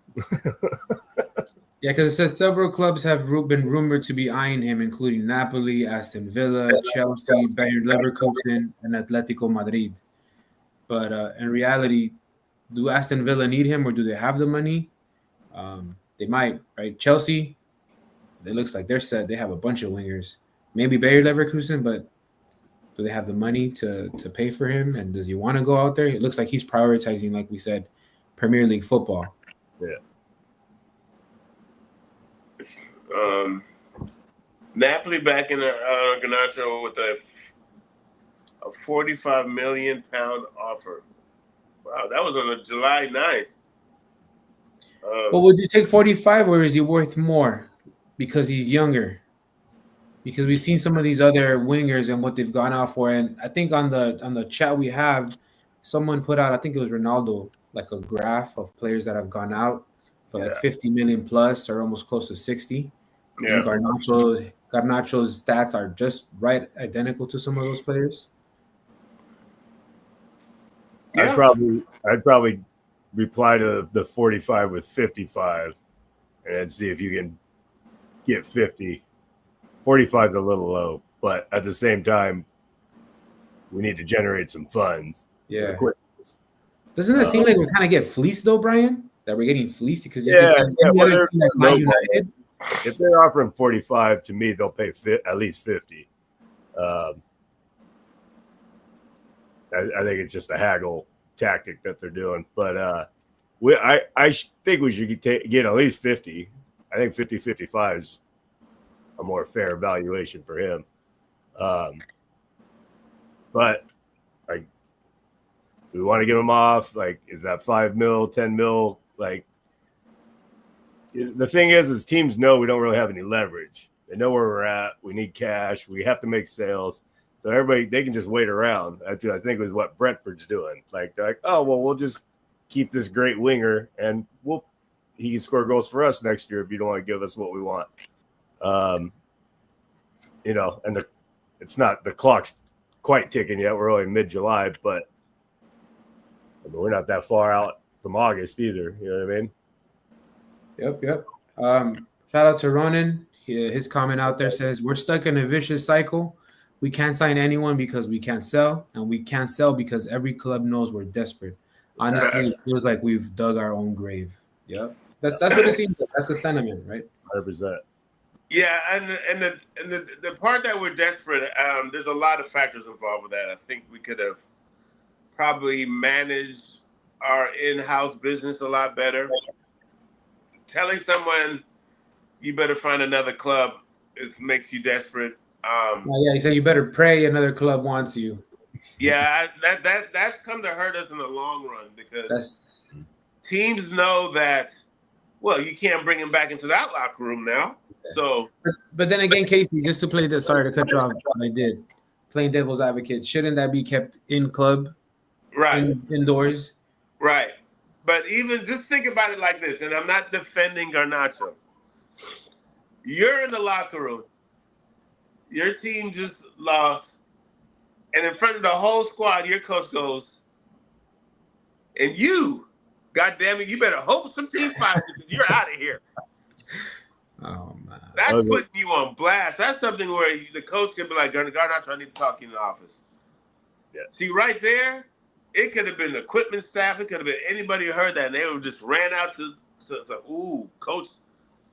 Yeah, because it says several clubs have been rumored to be eyeing him, including Napoli, Aston Villa, Chelsea, Bayer Leverkusen, and Atletico Madrid. But in reality, do Aston Villa need him, or do they have the money? They might, right? Chelsea, it looks like they're set. They have a bunch of wingers. Maybe Bayer Leverkusen, but do they have the money to pay for him? And does he want to go out there? It looks like he's prioritizing, like we said, Premier League football. Yeah. Napoli back in Garnacho with a 45 million pound offer. Wow, that was on July 9th. But would you take 45, or is he worth more because he's younger? Because we've seen some of these other wingers and what they've gone out for, and I think on the chat we have, someone put out, I think it was Ronaldo, like a graph of players that have gone out for like 50 million plus, or almost close to 60. Yeah. And Garnacho's stats are just right identical to some of those players. Yeah. I'd probably reply to the 45 with 55 and then see if you can get 50. 45 is a little low, but at the same time, we need to generate some funds. Yeah. Doesn't it seem like we kind of get fleeced though, Brian? That we're getting fleeced because you that's not United. If they're offering 45, to me, they'll pay at least 50. I think it's just a haggle tactic that they're doing. But I think we should get at least 50. I think 50-55 is a more fair valuation for him. But like, we want to give him off. Like, is that 5 mil, 10 mil? Like, the thing is teams know we don't really have any leverage. They know where we're at. We need cash. We have to make sales. So everybody, they can just wait around. I think is what Brentford's doing. Like, they're like, oh, well, we'll just keep this great winger and he can score goals for us next year if you don't want to give us what we want. And it's not, the clock's quite ticking yet. We're only mid-July, but we're not that far out from August either. You know what I mean? Yep. Shout out to Ronan. His comment out there says, we're stuck in a vicious cycle. We can't sign anyone because we can't sell, and we can't sell because every club knows we're desperate. Honestly, it feels like we've dug our own grave. Yep. That's what it seems like. That's the sentiment, right? 100%. Yeah, and the part that we're desperate, there's a lot of factors involved with that. I think we could have probably managed our in-house business a lot better. Telling someone you better find another club makes you desperate. He said you better pray another club wants you. Yeah, that's come to hurt us in the long run because teams know that. Well, you can't bring him back into that locker room now. So, but then again, Casey, just to play sorry to cut you off, I did playing devil's advocate. Shouldn't that be kept in club, right, indoors? Right. But even just think about it like this, and I'm not defending Garnacho. You're in the locker room. Your team just lost, and in front of the whole squad, your coach goes, and you, God damn it, you better hope some team fires you because you're out of here. Oh man. That's putting you on blast. That's something where the coach could be like, Garnacho, I need to talk to you in the office. Yeah. See, right there, it could have been the equipment staff. It could have been anybody who heard that, and they would just ran out to ooh, coach.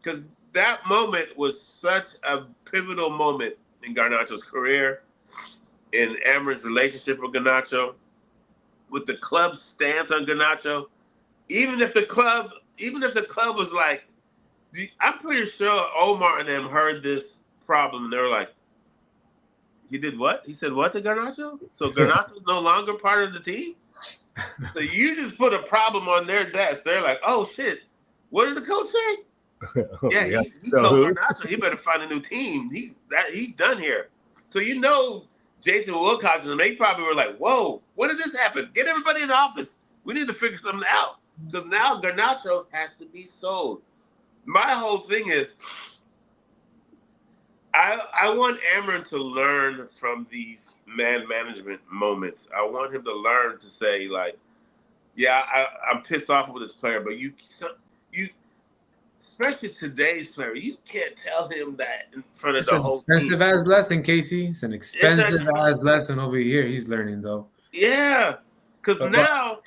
Because that moment was such a pivotal moment in Garnacho's career, in Amarin's relationship with Garnacho, with the club's stance on Garnacho. Even if the club was like, I'm pretty sure Omar and them heard this problem, and they were like, he did what? He said what to Garnacho? So Garnacho's no longer part of the team? So you just put a problem on their desk. They're like, oh shit, what did the coach say? Yeah, he told Garnacho he better find a new team. He's done here. So you know Jason Wilcox and they probably were like, whoa, when did this happen? Get everybody in the office. We need to figure something out. Because now Garnacho has to be sold. My whole thing is I want Amarin to learn from these man management moments. I want him to learn to say, like, yeah, I'm pissed off with this player, but you, especially today's player, you can't tell him that in front of the whole team. It's an expensive ass lesson, Casey. It's an expensive ass lesson over here. He's learning though. Yeah, because now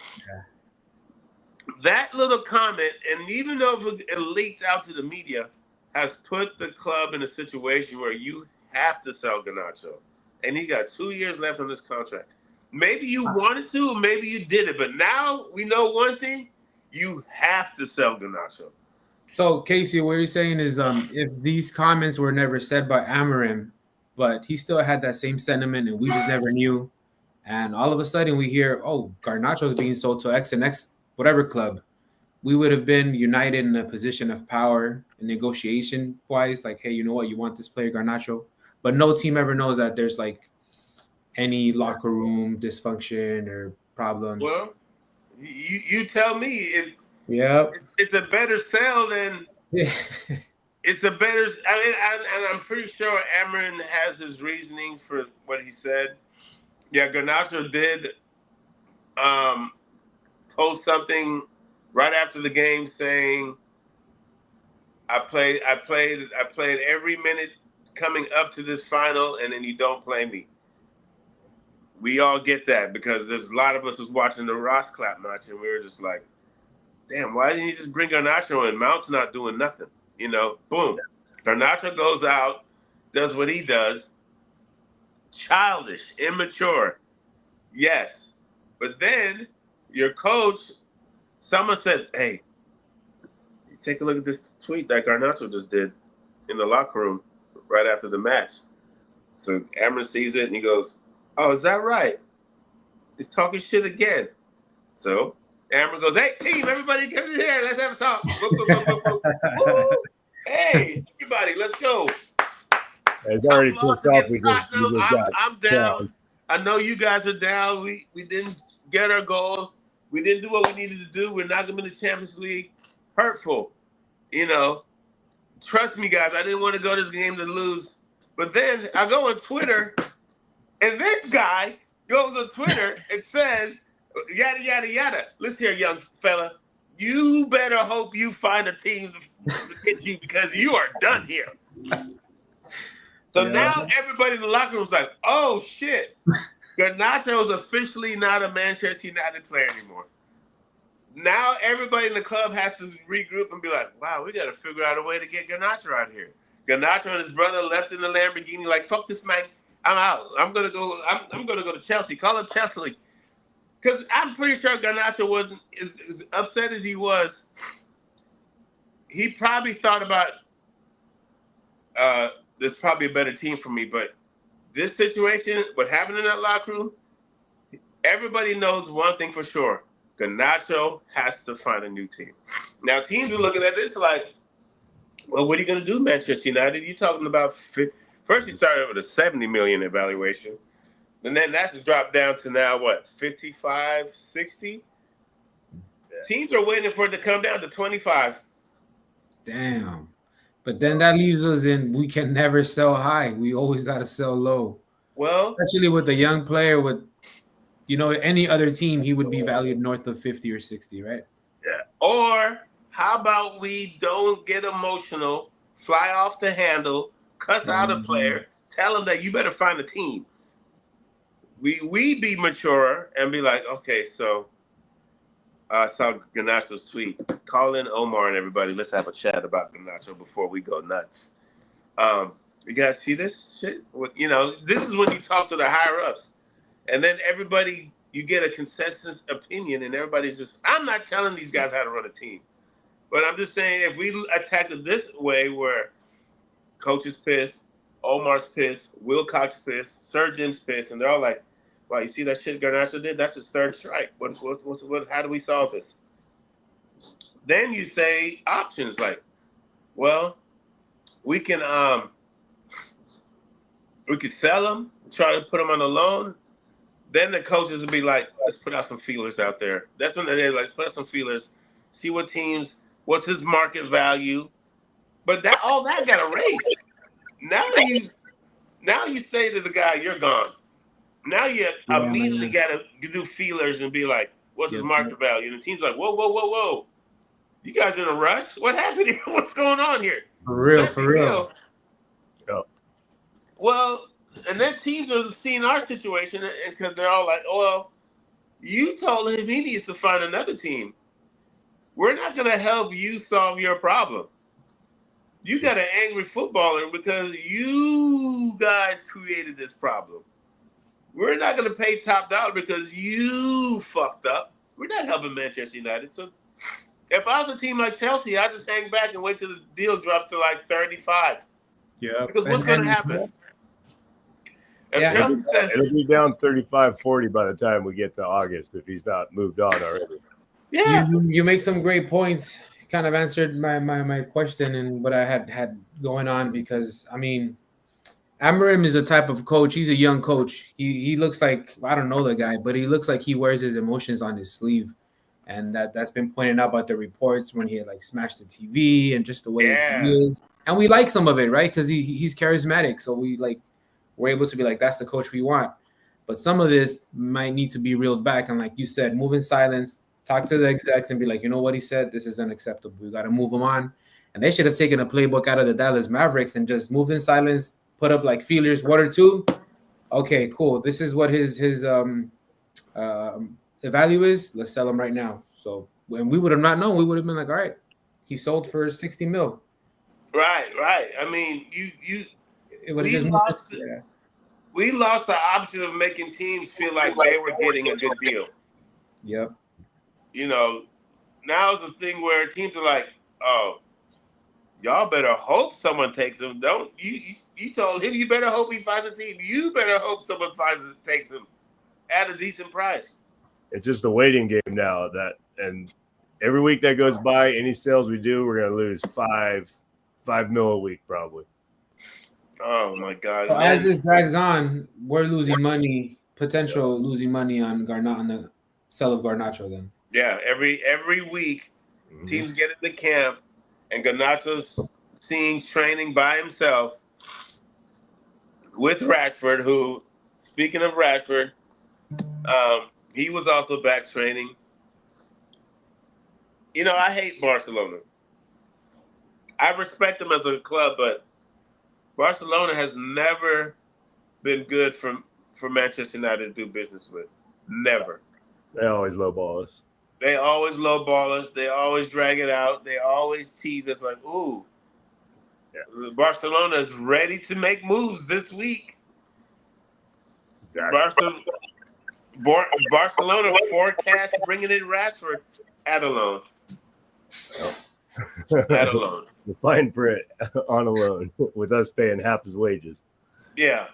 that little comment, and even though it leaked out to the media, has put the club in a situation where you have to sell Garnacho. And he got 2 years left on this contract. Maybe you wanted to, maybe you did it, but now we know one thing: you have to sell Garnacho. So, Casey, what you're saying is, if these comments were never said by Amarim, but he still had that same sentiment, and we just never knew, and all of a sudden we hear, oh, Garnacho's being sold to X and X whatever club, we would have been united in a position of power and negotiation wise, like, hey, you know what, you want this player Garnacho, but no team ever knows that there's like any locker room dysfunction or problems. Well, you tell me. Yeah, it's a better sell than it's a better. And I'm pretty sure Amarin has his reasoning for what he said. Yeah, Garnacho did post something right after the game saying, I played every minute coming up to this final, and then you don't play me. We all get that because there's a lot of us was watching the Ross Clap match, and we were just like, damn, why didn't you just bring Garnacho in? Mount's not doing nothing. You know, boom. Garnacho goes out, does what he does. Childish, immature. Yes. But then your coach, someone says, hey, take a look at this tweet that Garnacho just did in the locker room right after the match. So Amarin sees it and he goes, oh, is that right? He's talking shit again. So Amarin goes, hey, team, everybody get in here. Let's have a talk. Woo! Hey, everybody, let's go. It's already pissed off. I'm down. I know you guys are down. We didn't get our goal. We didn't do what we needed to do. We're not going to be in the Champions League. Hurtful. You know, trust me, guys. I didn't want to go to this game to lose. But then I go on Twitter, and this guy goes on Twitter and says, yada, yada, yada. Listen here, young fella. You better hope you find a team to get you because you are done here. So now everybody in the locker room is like, oh, shit. Garnacho is officially not a Manchester United player anymore. Now everybody in the club has to regroup and be like, wow, we got to figure out a way to get Garnacho out here. Garnacho and his brother left in the Lamborghini like, fuck this man. I'm out. I'm gonna go to Chelsea. Call up Chelsea. Because I'm pretty sure Garnacho wasn't as upset as he was. He probably thought about there's probably a better team for me, but this situation, what happened in that locker room, everybody knows one thing for sure. Garnacho has to find a new team. Now, teams are looking at this like, well, what are you going to do, Manchester United? You're talking about first you started with a $70 million evaluation, and then that's dropped down to now, what, 55, 60? Teams are waiting for it to come down to 25. Damn. But then that leaves us in we can never sell high. We always got to sell low. Well, Especially with a young player with, any other team, he would be valued north of 50 or 60, right? Yeah. or how about we don't get emotional, fly off the handle, cuss out a player, tell them that you better find a team. We be mature and be like, okay, so I saw Ganacho's tweet. Call in Omar and everybody. Let's have a chat about Ganacho before we go nuts. You guys see this shit? This is when you talk to the higher ups, and then everybody, you get a consensus opinion, and everybody's just. I'm not telling these guys how to run a team, but I'm just saying if we attack it this way, where coach is pissed, Omar's pissed, Wilcox pissed, Sir Jim's pissed, and they're all like, "Wow, you see that shit Garnacho did? That's his third strike. What? How do we solve this?" Then you say options like, "Well, we can sell him, try to put him on a loan." Then the coaches will be like, "Let's put out some feelers out there." That's when they're like, "Let's put out some feelers, see what teams, what's his market value." But all that got erased. Now you say to the guy, "You're gone." Now you immediately got to do feelers and be like, "What's his market value?" And the team's like, "Whoa, whoa, whoa, whoa! You guys in a rush? What happened here? What's going on here?" For real. Oh. Well, and then teams are seeing our situation because they're all like, "Oh, well, you told him he needs to find another team. We're not going to help you solve your problem. You got an angry footballer because you guys created this problem. We're not going to pay top dollar because you fucked up. We're not helping Manchester United." So if I was a team like Chelsea, I'd just hang back and wait till the deal drops to like 35. Yeah. Because what's going to happen? It'll be down 35-40 by the time we get to August if he's not moved on already. Yeah. You make some great points. Kind of answered my question and what I had going on, because I mean, Amarim is a type of coach. He's a young coach. He looks like, I don't know the guy, but he looks like he wears his emotions on his sleeve, and that's been pointed out by the reports when he had like smashed the TV and just the way he is. And we like some of it, right? Because he's charismatic, so we're able to be like, that's the coach we want. But some of this might need to be reeled back, and like you said, move in silence. Talk to the execs and be like, you know what he said? This is unacceptable. We got to move him on. And they should have taken a playbook out of the Dallas Mavericks and just moved in silence, put up like feelers, 1 or 2. Okay, cool. This is what his value is. Let's sell him right now. So when we would have not known, we would have been like, all right, he sold for 60 mil. Right. I mean, we lost the option of making teams feel like they were getting a good deal. Yep. Now it's a thing where teams are like, "Oh, y'all better hope someone takes him." Don't you told him you better hope he finds a team. You better hope someone takes him at a decent price. It's just a waiting game now. And every week that goes by, any sales we do, we're gonna lose $5 mil a week probably. Oh my God! So as this drags on, we're losing money, losing money on the sell of Garnacho then. Yeah, every week, teams get into camp, and Garnacho's seeing training by himself with Rashford, who, speaking of Rashford, he was also back training. I hate Barcelona. I respect them as a club, but Barcelona has never been good for Manchester United to do business with. Never. They always lowball us. They always lowball us. They always drag it out. They always tease us like, "Ooh, Barcelona is ready to make moves this week." Exactly. Barcelona forecast bringing in Rashford at a loan. At a loan. The fine print on a loan with us paying half his wages. Yeah,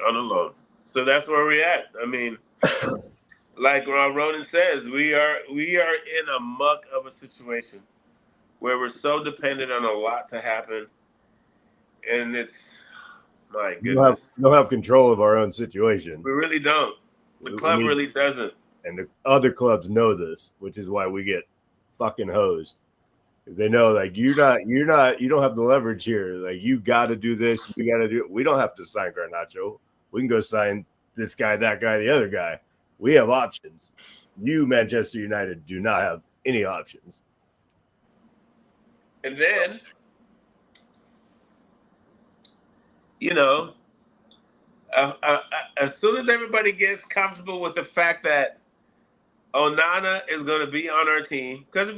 on a loan. So that's where we're at. I mean, like Ronan says, we are in a muck of a situation where we're so dependent on a lot to happen, and it's my goodness. We don't have control of our own situation. We really don't. The club really doesn't. and the other clubs know this, which is why we get fucking hosed. Because they know, like, you don't have the leverage here. Like, you got to do this. We got to do it. We don't have to sign Garnacho. We can go sign this guy, that guy, the other guy. We have options. You, Manchester United, do not have any options. And then, as soon as everybody gets comfortable with the fact that Onana is going to be on our team, because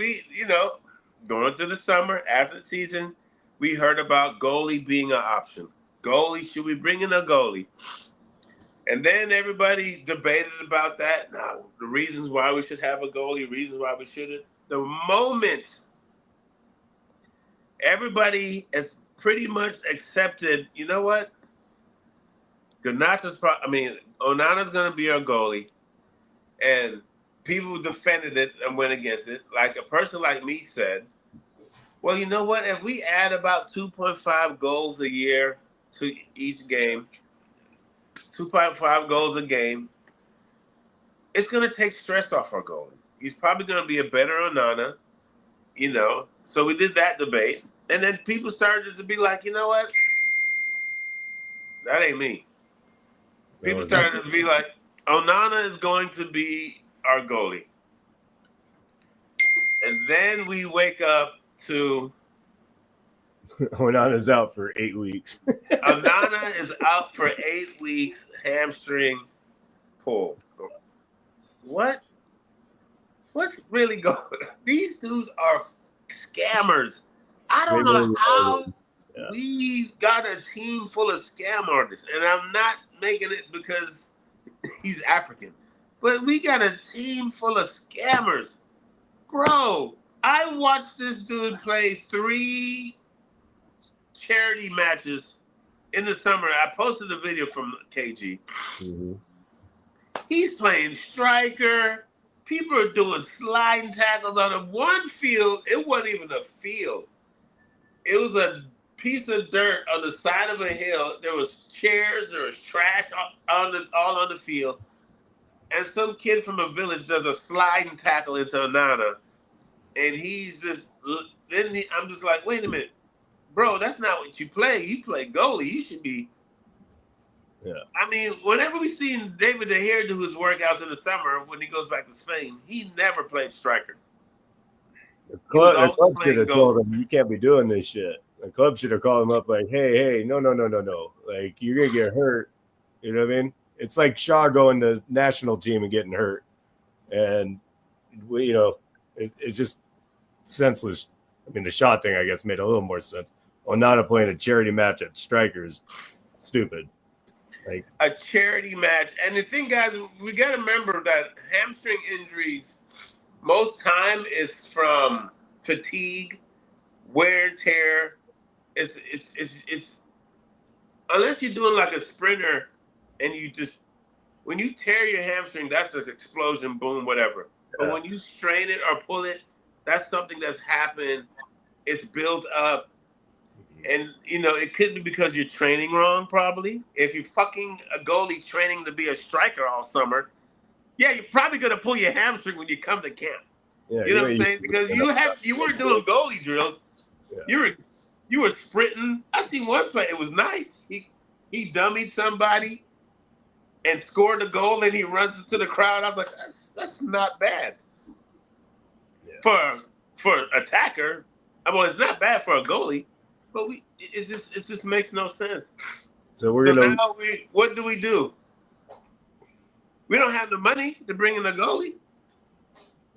going through the summer, after the season, we heard about goalie being an option. Goalie, should we bring in a goalie? And then everybody debated about that. Now, the reasons why we should have a goalie, reasons why we shouldn't. The moment everybody has pretty much accepted, you know what? Onana's going to be our goalie. And people defended it and went against it. Like a person like me said, well, you know what? If we add about 2.5 goals a year to each game, 2.5 goals a game, it's going to take stress off our goalie. He's probably going to be a better Onana, So we did that debate. And then people started to be like, you know what? That ain't me. People started to be like, Onana is going to be our goalie. And then we wake up to Onana's out for 8 weeks. Onana is out for 8 weeks, hamstring pull. What? What's really going on? These dudes are scammers. I don't know how we got a team full of scam artists. And I'm not making it because he's African. But we got a team full of scammers. Bro, I watched this dude play 3 charity matches in the summer. I posted a video from KG. Mm-hmm. He's playing striker. People are doing sliding tackles on him. One field, it wasn't even a field. It was a piece of dirt on the side of a hill. There was chairs, there was trash all on the field. And some kid from a village does a sliding tackle into Onana. And he's just, I'm just like, wait a minute. Bro, that's not what you play. You play goalie. You should be. Yeah. I mean, whenever we seen David De Gea do his workouts in the summer when he goes back to Spain, he never played striker. The club should have told him, you can't be doing this shit. The club should have called him up like, hey, no. Like, you're going to get hurt. You know what I mean? It's like Shaw going to national team and getting hurt. And, it's just senseless. I mean, the Shaw thing, I guess, made a little more sense. Onana playing a charity match at striker is stupid. Like a charity match. And the thing, guys, we got to remember that hamstring injuries, most time is from fatigue, wear and tear. It's unless you're doing like a sprinter and when you tear your hamstring, that's an explosion, boom, whatever. But when you strain it or pull it, that's something that's happened. It's built up. And, it could be because you're training wrong, probably. If you're fucking a goalie training to be a striker all summer, yeah, you're probably going to pull your hamstring when you come to camp. Yeah, you know what I'm saying? Because you weren't doing goalie drills. Yeah. You were sprinting. I seen one play. It was nice. He dummied somebody and scored a goal, and he runs into the crowd. I was like, that's not bad. Yeah. For an attacker. Well, it's not bad for a goalie. But it just makes no sense. So now what do? We don't have the money to bring in a goalie.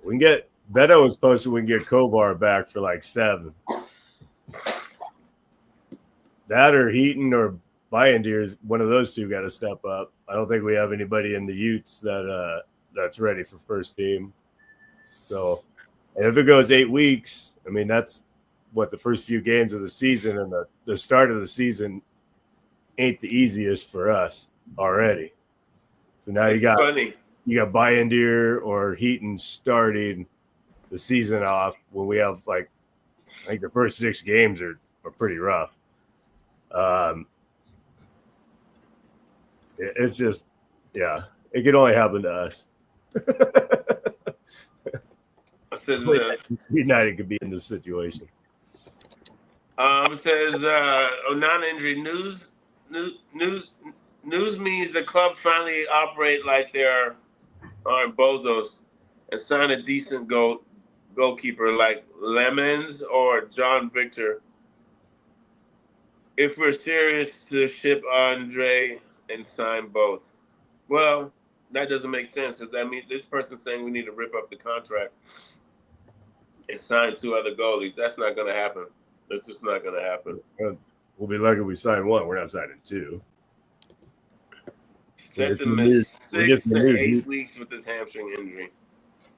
We can get Beto was posted. We can get Kovar back for like 7. That or Heaton or Bayendier, one of those two got to step up. I don't think we have anybody in the Utes that's ready for first team. So, and if it goes 8 weeks, I mean that's what the first few games of the season and the start of the season ain't the easiest for us already. So now you got Bayendier or Heaton starting the season off when we have I think the first 6 games are pretty rough. It's just, it could only happen to us. I said, United could be in this situation. it says Onana injury news means the club finally operate like they're on bozos and sign a decent goalkeeper like Lemons or John Victor. If we're serious to ship Andre and sign both, well, that doesn't make sense because that means this person's saying we need to rip up the contract and sign 2 other goalies. That's not going to happen. That's just not going to happen. We'll be lucky we sign 1. We're not signing 2. Set to miss 6 to 8 weeks with this hamstring injury.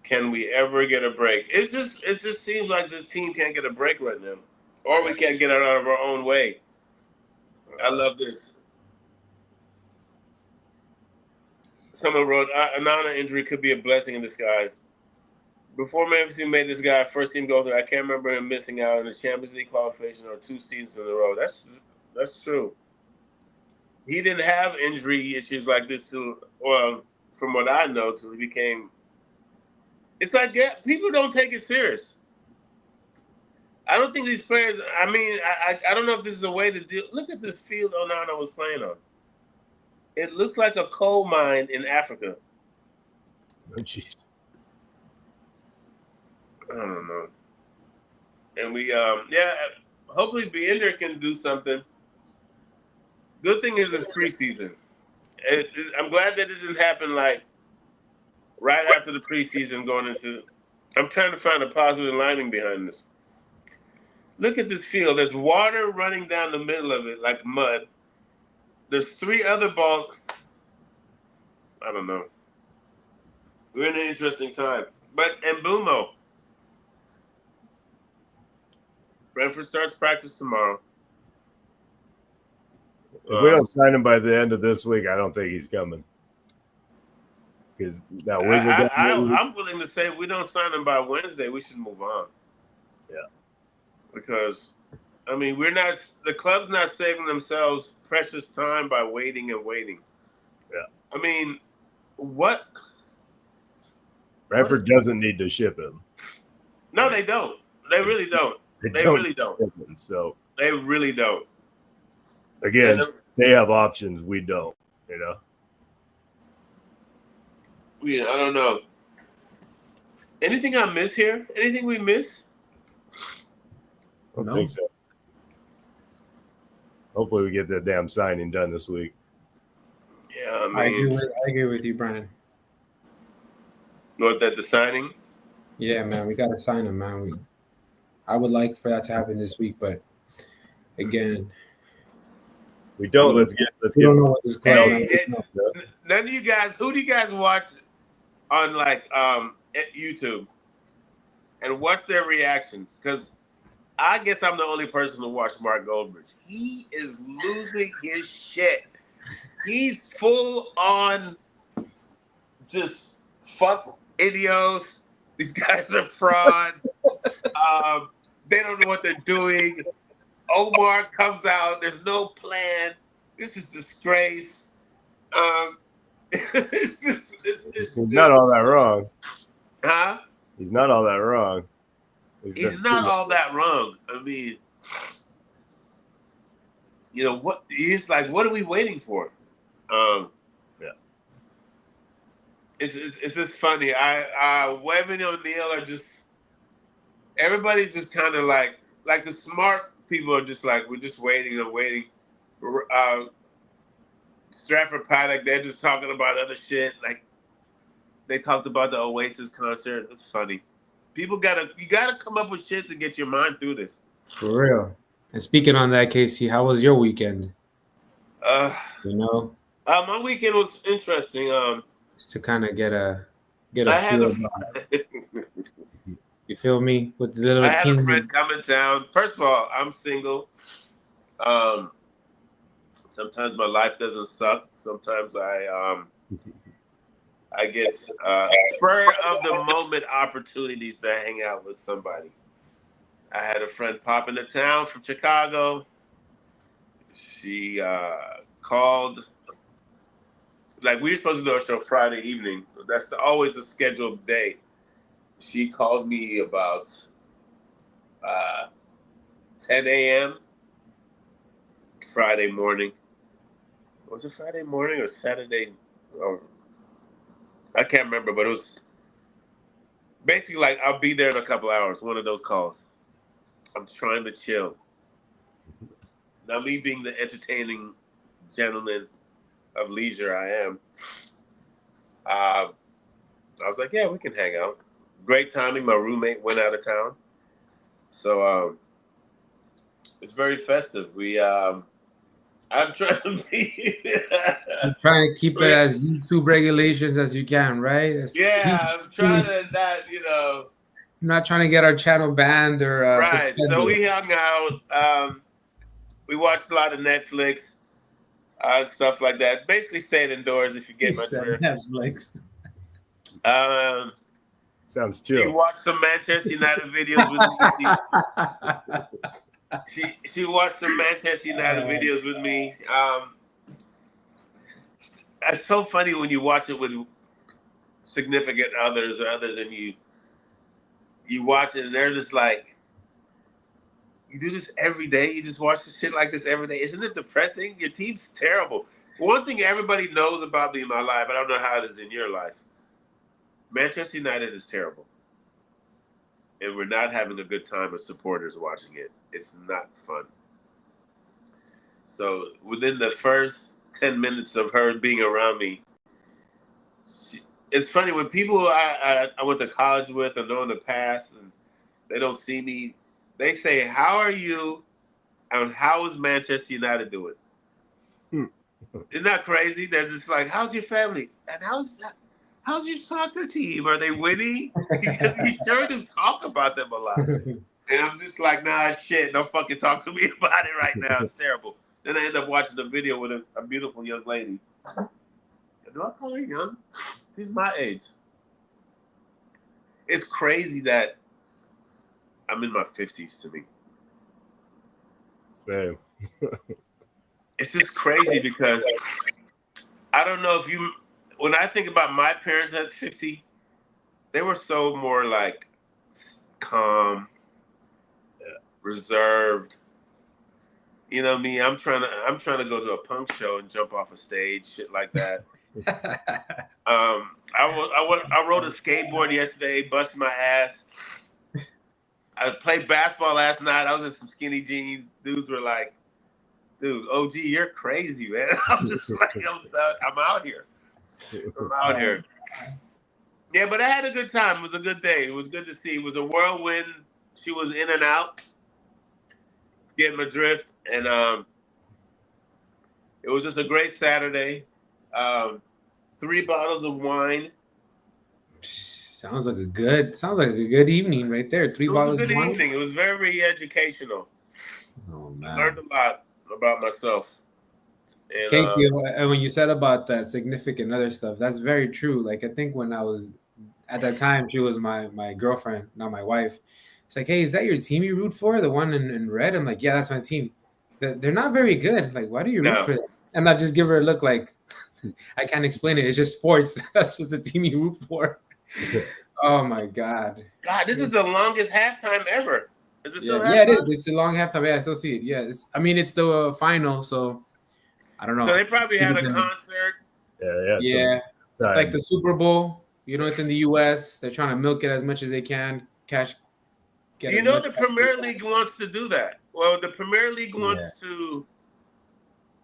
Can we ever get a break? It just seems like this team can't get a break right now, or we can't get it out of our own way. I love this. Someone wrote, Onana injury could be a blessing in disguise. Before Memphis made this guy first team go through, I can't remember him missing out in the Champions League qualification or 2 seasons in a row. That's true. He didn't have injury issues like this from what I know, till he became. It's like people don't take it serious. I don't think these players. I mean, I don't know if this is a way to deal. Look at this field Onana was playing on. It looks like a coal mine in Africa. Oh, jeez. I don't know. And we, hopefully Bender can do something. Good thing is it's preseason. I'm glad that doesn't happen like right after the preseason going into. I'm trying to find a positive lining behind this. Look at this field. There's water running down the middle of it like mud. There's 3 other balls. I don't know. We're in an interesting time. But Mbumo. Brentford starts practice tomorrow. If we don't sign him by the end of this week, I don't think he's coming. Because that Wizard. I'm willing to say if we don't sign him by Wednesday, we should move on. Yeah. Because, I mean, the club's not saving themselves precious time by waiting and waiting. Yeah. I mean, what? Brentford doesn't need to ship him. No, they don't. They really don't. They really don't. Him, so they really don't. Again, they have options. We don't. You know. Yeah, I don't know. Anything I miss here? Anything we miss? I don't think so. Hopefully, we get that damn signing done this week. Yeah, I mean, I agree with you, Brian. What, that the signing? Yeah, man, we got to sign him, man. I would like for that to happen this week, but again, we don't. Let's get. We don't know what this club. None of you guys. Who do you guys watch on like at YouTube? And what's their reactions? Because I guess I'm the only person to watch Mark Goldbridge. He is losing his shit. He's full on just fuck idiots. These guys are frauds. They don't know what they're doing. Omar comes out. There's no plan. This is disgrace. He's not all that wrong. Huh? He's not all that wrong. He's not all that wrong. I mean, you know what? He's like, what are we waiting for? Yeah. It's just funny. Webb and O'Neal are just. Everybody's just kind of like the smart people are just like, we're just waiting and waiting. Stratford Paddock, they're just talking about other shit. Like they talked about the Oasis concert. It's funny. You gotta come up with shit to get your mind through this. For real. And speaking on that, Casey, how was your weekend? My weekend was interesting. Just to kind of get a feel about it. You feel me? With the little I had a friend coming down. First of all, I'm single. Sometimes my life doesn't suck. Sometimes I get spur of the moment opportunities to hang out with somebody. I had a friend pop into town from Chicago. She called. like we were supposed to do our show Friday evening. That's always a scheduled day. She called me about 10 a.m. Friday morning. Was it Friday morning or Saturday? Oh, I can't remember, but it was basically like I'll be there in a couple hours. One of those calls. I'm trying to chill. Now, me being the entertaining gentleman of leisure I am, I was like, yeah, we can hang out. Great timing. My roommate went out of town. So it's very festive. I'm trying to be. You're trying to keep it as YouTube regulations as you can, right? As Yeah, I'm trying to not, I'm not trying to get our channel banned or Right. So suspended. we hung out. We watched a lot of Netflix and stuff like that. Basically, stayed indoors. If you He get my said drift. Netflix. Um, Sounds she chill. watched some Manchester United videos with me. She watched some Manchester United videos with me. It's so funny when you watch it with significant others or others, and you watch it, and they're just like, "You do this every day. You just watch this shit like this every day. Isn't it depressing? Your team's terrible." One thing everybody knows about me in my life, I don't know how it is in your life. Manchester United is terrible. And we're not having a good time as supporters watching it. It's not fun. So within the first 10 minutes of her being around me, it's funny when people I went to college with or know in the past and they don't see me, they say, "How are you? And how is Manchester United doing?" Isn't that crazy? They're just like, "How's your family? And how's your soccer team? Are they winning?" Because you sure do talk about them a lot. And I'm just like, nah, shit, don't fucking talk to me about it right now. It's terrible. Then I end up watching the video with a beautiful young lady. Do I call her young? She's my age. It's crazy that I'm in my 50s to me. Same. It's just crazy because I don't know if you, when I think about my parents at 50, they were so more like calm, reserved. You know me, I'm trying to go to a punk show and jump off a stage, shit like that. I rode a skateboard yesterday, busted my ass. I played basketball last night. I was in some skinny jeans. Dudes were like, "Dude, OG, you're crazy, man." I'm just like, I'm out here. I'm out here. Yeah, but I had a good time. It was a good day. It was good to see. It was a whirlwind. She was in and out, getting my drift, and it was just a great Saturday. 3 bottles of wine. Sounds like a good evening right there. 3 It was a bottles of good wine. evening. It was very educational. Oh I learned man. a lot about myself. And Casey, and when you said about that significant other stuff, that's very true. Like I think when I was at that time, she was my girlfriend, not my wife. It's like, hey, is that your team you root for? The one in red? I'm like, yeah, that's my team. They're not very good. Like, why do you root no, for them? And I just give her a look like I can't explain it. It's just sports. That's just the team you root for. Oh my god. God, this is the longest halftime ever. Is it Yeah, still yeah, it halftime? is. It's a long halftime. Yeah, I still see it. Yeah, I mean, it's the final, so I don't So know. they probably Is had it a the- concert. Yeah. Yeah, it's like Time. the Super Bowl. You know, it's in the U.S. They're trying to milk it as much as they can, Do get you as know much the cash as they Premier League wants to do that? Well, the Premier League can. wants to.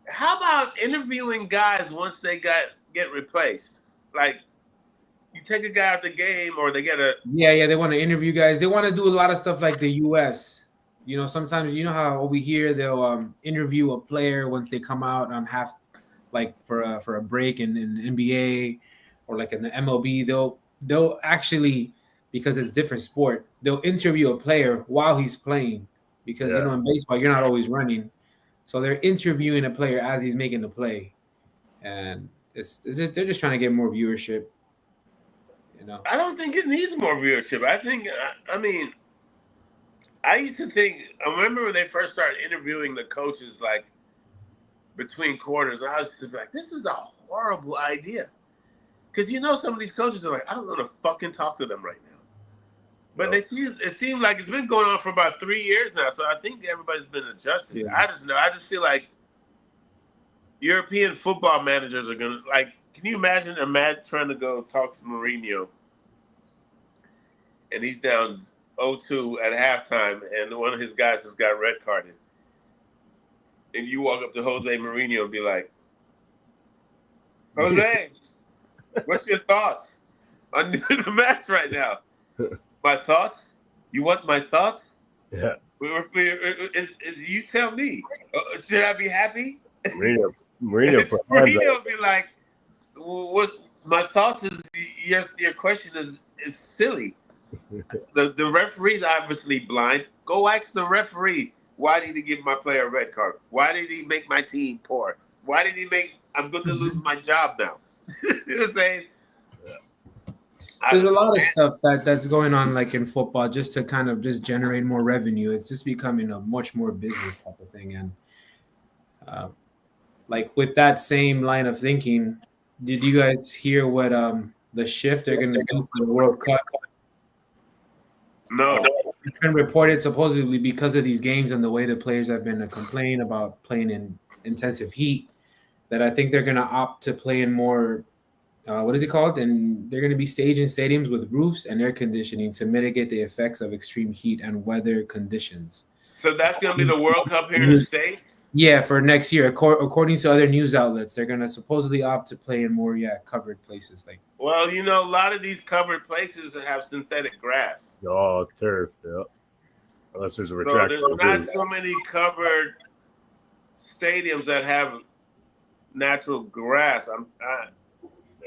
How about interviewing guys once they get replaced? Like you take a guy out the game, or they get a. Yeah. They want to interview guys. They want to do a lot of stuff like the U.S. You know, sometimes you know how over here they'll interview a player once they come out on half, like for a break in NBA or like in the MLB. They'll actually, because it's different sport, they'll interview a player while he's playing because you Yeah. know in baseball you're not always running, so they're interviewing a player as he's making the play, and they're just trying to get more viewership. You know. I don't think it needs more viewership. I think. I mean, I used to think. I remember when they first started interviewing the coaches, like between quarters. I was just like, this is a horrible idea. Because some of these coaches are like, I don't want to fucking talk to them right now. But it seems like it's been going on for about 3 years now. So I think everybody's been adjusting. Yeah. I just feel like European football managers are going to, like, can you imagine trying to go talk to Mourinho and he's down 0-2 at halftime and one of his guys has got red carded. And you walk up to Jose Mourinho and be like, Jose, what's your thoughts on the match right now? My thoughts? You want my thoughts? Yeah. You tell me. Should I be happy? Mourinho Mourinho be like, what? My thoughts is your question is silly. The referee's obviously blind. Go ask the referee. Why did he give my player a red card? Why did he make my team poor? Why did he make? I'm going to lose my job now. You know what I'm saying? There's a lot of stuff that's going on, like in football, just to kind of just generate more revenue. It's just becoming a much more business type of thing. And like with that same line of thinking, did you guys hear what the shift they're going to do for the World Cup? No. It's been reported supposedly because of these games and the way the players have been complaining about playing in intensive heat, that I think they're going to opt to play in more. What is it called? And they're going to be staging stadiums with roofs and air conditioning to mitigate the effects of extreme heat and weather conditions. So that's going to be the World Cup here in the States? Yeah, for next year. According to other news outlets, they're going to supposedly opt to play in more, covered places. Well, a lot of these covered places have synthetic grass. Oh, turf, yeah. Unless there's a So retractable there's not so many covered stadiums that have natural grass.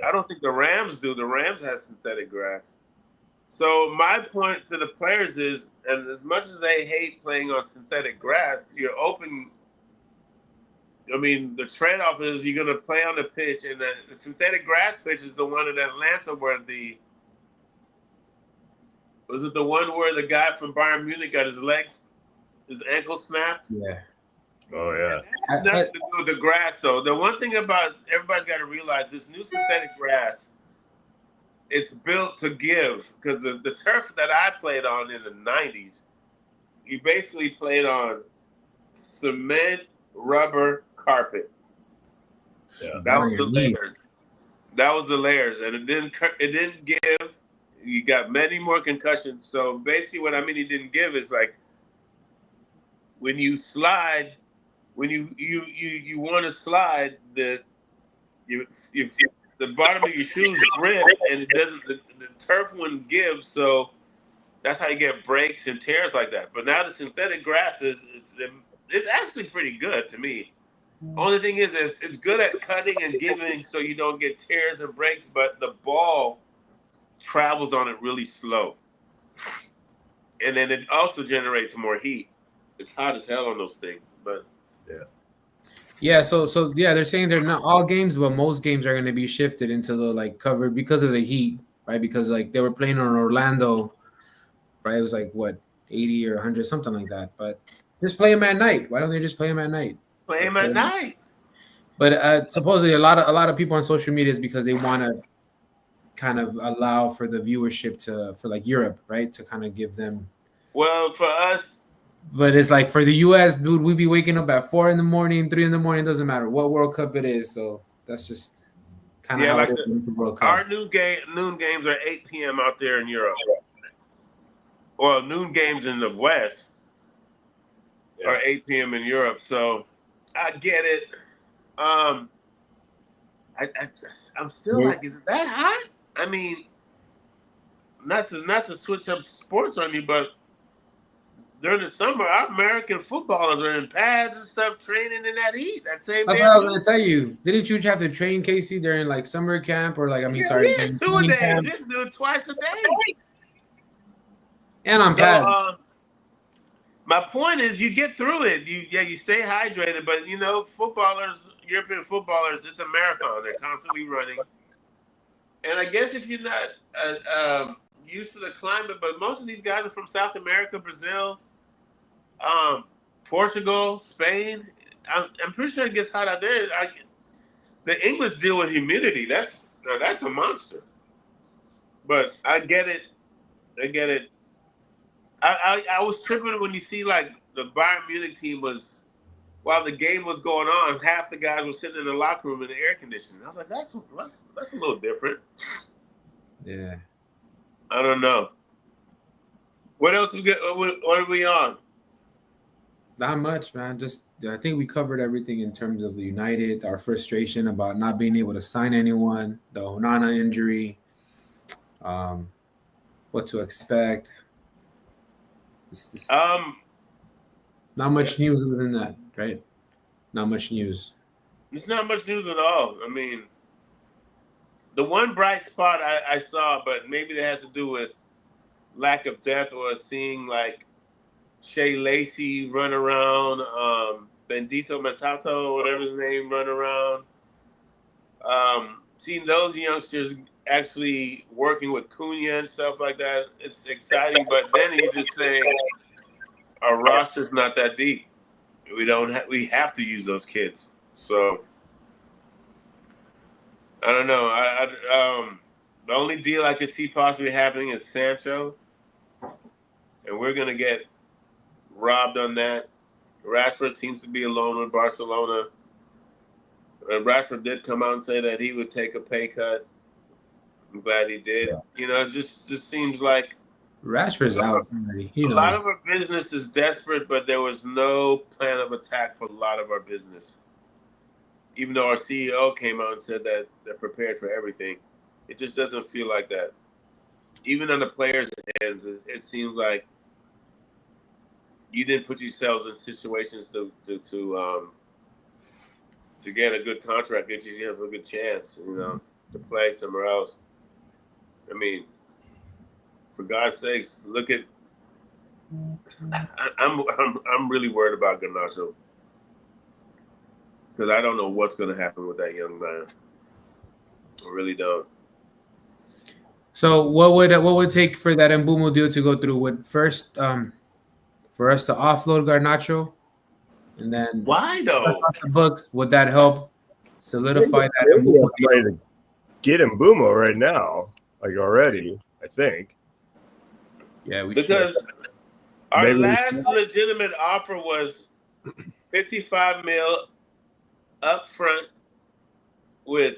I don't think the Rams do. The Rams have synthetic grass. So my point to the players is, and as much as they hate playing on synthetic grass, you're open. I mean, the trade-off is you're going to play on the pitch, and the synthetic grass pitch is the one in Atlanta where was it the one where the guy from Bayern Munich got his ankle snapped? Yeah. Oh, yeah. It has nothing to do with the grass, though. The one thing about everybody's got to realize, this new synthetic grass, it's built to give. Because the turf that I played on in the 90s, you basically played on cement, rubber, carpet. Yeah. That was the layers. That was the layers. And it didn't give. You got many more concussions. So basically what I mean it didn't give is like when you slide, when you want to slide, the bottom of your shoes grip and it doesn't. The turf wouldn't give, so that's how you get breaks and tears like that. But now the synthetic grass it's actually pretty good to me. Only thing is it's good at cutting and giving, so you don't get tears and breaks. But the ball travels on it really slow, and then it also generates more heat. It's hot as hell on those things, but. Yeah, so they're saying they're not all games, but most games are going to be shifted into the covered because of the heat, right? Because they were playing on Orlando, right? It was 80 or 100, something like that. But just play them at night. Why don't they just play them at night? Play them at night. But supposedly a lot of people on social media is because they want to kind of allow for the viewership for Europe, right? To kind of give them. Well, for us. But it's for the U.S., dude, we be waking up at 4 a.m, 3 a.m, doesn't matter what World Cup it is. So that's just kind of how it is with the World Cup. Our noon games are 8 p.m. out there in Europe. Well, noon games in the West are 8 p.m. in Europe. So I get it. I'm still is it that hot? I mean, not to switch up sports on you, but during the summer, our American footballers are in pads and stuff training in that heat. That's what I was going to tell you. Didn't you have to train, Casey, during summer camp or Yeah, 2 days. You do it twice a day. And on pads. My point is, you get through it. You stay hydrated, but European footballers, it's a marathon. They're constantly running. And I guess if you're not used to the climate, but most of these guys are from South America, Brazil, Portugal, Spain. I'm pretty sure it gets hot out there. the English deal with humidity. That's a monster. But I get it. I get it. I was tripping when you see like the Bayern Munich team was while the game was going on, half the guys were sitting in the locker room in the air conditioning. I was like, that's a little different. Yeah. I don't know. What else we get? What are we on? Not much, man. Just I think we covered everything in terms of the United, our frustration about not being able to sign anyone, the Onana injury, um, what to expect. It's just not much news other than that, right? Not much news. It's not much news at all. I mean, the one bright spot I saw, but maybe that has to do with lack of depth or seeing like Shea Lacey run around, Bendito Matato, whatever his name, run around. Seeing those youngsters actually working with Cunha and stuff like that, it's exciting. But then you're just saying our roster's not that deep. We have to use those kids. So I don't know. The only deal I could see possibly happening is Sancho, and we're gonna get robbed on that. Rashford seems to be alone with Barcelona. And Rashford did come out and say that he would take a pay cut. I'm glad he did. Yeah. You know, it just seems like Rashford's out already. He a knows. lot of our business is desperate, but there was no plan of attack for a lot of our business. Even though our CEO came out and said that they're prepared for everything, it just doesn't feel like that. Even on the players' hands, it seems like you didn't put yourselves in situations to get a good contract, get you a good chance, you know, to play somewhere else. I mean, for God's sakes, look at. I'm really worried about Garnacho because I don't know what's going to happen with that young man. I really don't. So what would take for that Mbumo deal to go through? Would first for us to offload Garnacho, and then Why though? the books, would that help solidify that We Mbumo have deal? money to get Mbumo right now, like already, I think. Yeah, we Because should. our Maybe- last legitimate offer was 55 mil up front with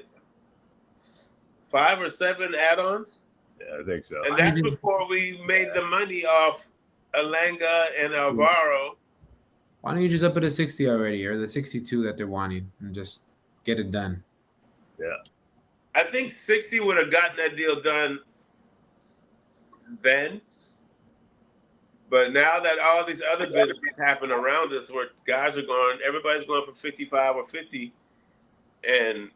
5 or 7 add-ons. Yeah, I think so. And that's before we made the money off Alanga and Alvaro. Why don't you just up it to 60 already, or the 62 that they're wanting, and just get it done? Yeah. I think 60 would have gotten that deal done then. But now that all these other businesses happen around us where guys are going, everybody's going for 55 or 50, and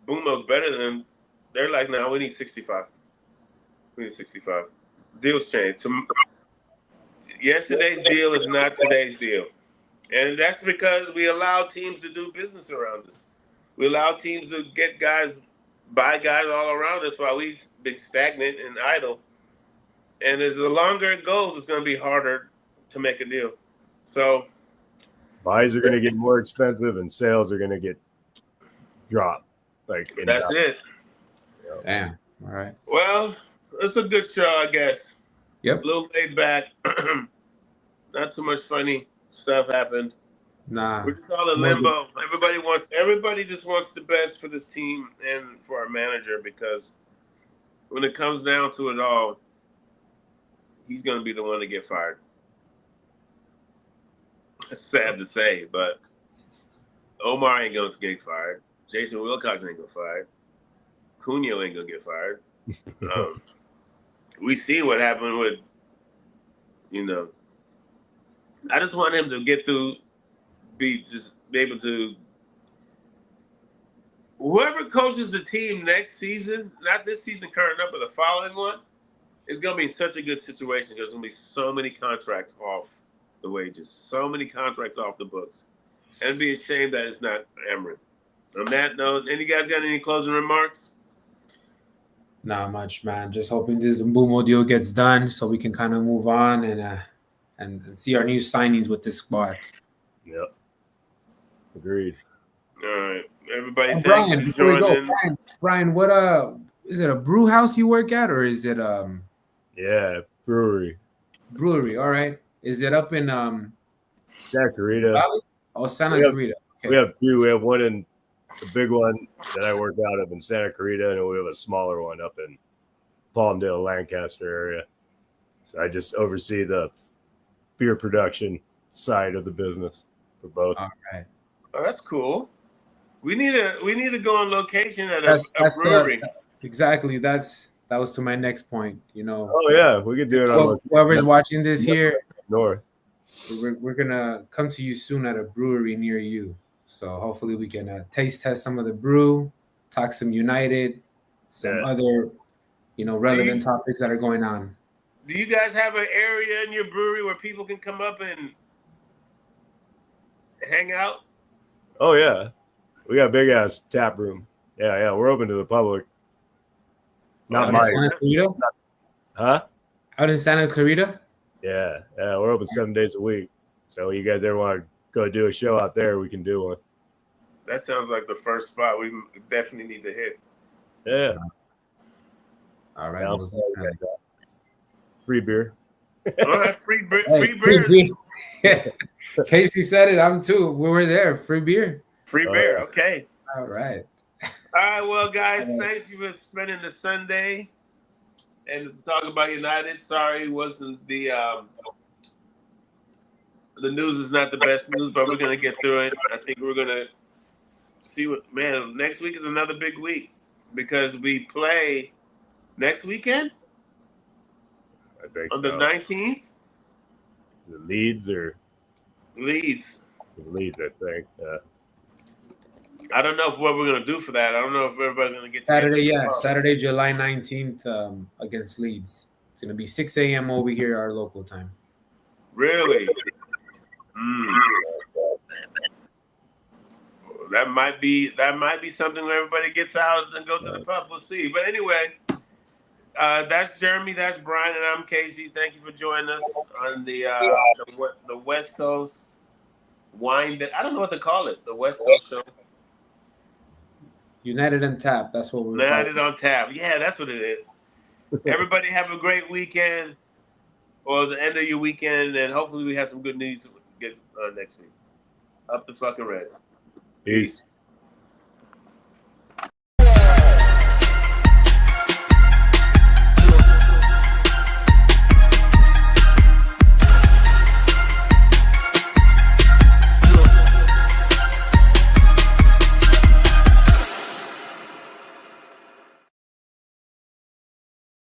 Bumo's better than them, they're like, no, we need 65. We need 65. Deals change. Yesterday's deal is not today's deal. And that's because we allow teams to do business around us. We allow teams to buy guys all around us while we've been stagnant and idle. And as the longer it goes, it's going to be harder to make a deal. So Buys are going to get more expensive and sales are going to get dropped. Like that's it. Damn. All right. Well, it's a good show, I guess. Yep. A little laid back. Not too much funny stuff happened. Nah. We're just all in limbo. Everybody just wants the best for this team and for our manager, because when it comes down to it all, he's going to be the one to get fired. It's sad to say, but Omar ain't going to get fired. Jason Wilcox ain't going to get fired. Cunha ain't going to get fired. We see what happened with, I just want him to get through, be able to. Whoever coaches the team next season, not this season current up, but the following one, is going to be in such a good situation. There's going to be so many contracts off the wages, so many contracts off the books. And it'd be a shame that it's not Emery. On that note, any guys got any closing remarks? Not much, man. Just hoping this Mbumo deal gets done so we can kind of move on and see our new signings with this squad. Yep. Agreed. All right. Everybody, Oh, thank you Brian, for before we go, joining. Brian, what is it a brew house you work at, or is it Yeah, brewery. brewery? All right. Is it up in Santa Clarita. Valley? Oh, Santa Clarita. We Okay. have two. We have one in the big one that I work out of in Santa Clarita, and we have a smaller one up in Palmdale, Lancaster area. So I just oversee the beer production side of the business for both. All right. Oh, that's cool. We need to go on location at That's a brewery. exactly that was to my next point. You know, Oh yeah, we could do it on whoever's watching this here, north. we're gonna come to you soon at a brewery near you. So hopefully we can taste test some of the brew, talk some United, some other, relevant topics that are going on. Do you guys have an area in your brewery where people can come up and hang out? Oh yeah, we got a big ass tap room. Yeah, we're open to the public. Not mine. Santa Clarita? Huh? Out in Santa Clarita? Yeah, we're open 7 days a week. So you guys ever want to go do a show out there, we can do one. That sounds like the first spot we definitely need to hit. Yeah. All right. Free beer. All right, free beer. Casey said it. I'm too. We were there. Free beer. Free beer. Okay. All right. All right. Well, guys, thank you for spending the Sunday and talk about United. Sorry, it wasn't the news is not the best news, but we're gonna get through it. I think we're gonna see next week is another big week because we play next weekend. I think on the 19th. The Leeds, I think. I don't know what we're gonna do for that. I don't know if everybody's gonna get Saturday. Yeah, Saturday, July 19th, against Leeds. It's gonna be 6 a.m. over here, our local time. Really? That might be something where everybody gets out and go to the pub. We'll see. But anyway, that's Jeremy, that's Brian, and I'm Casey. Thank you for joining us on the West Coast wine. I don't know what to call it. The West Coast show. United Untapped. That's what we're United on Tap. Yeah, that's what it is. Everybody have a great weekend or the end of your weekend, and hopefully we have some good news to get next week. Up the fucking Reds. Peace.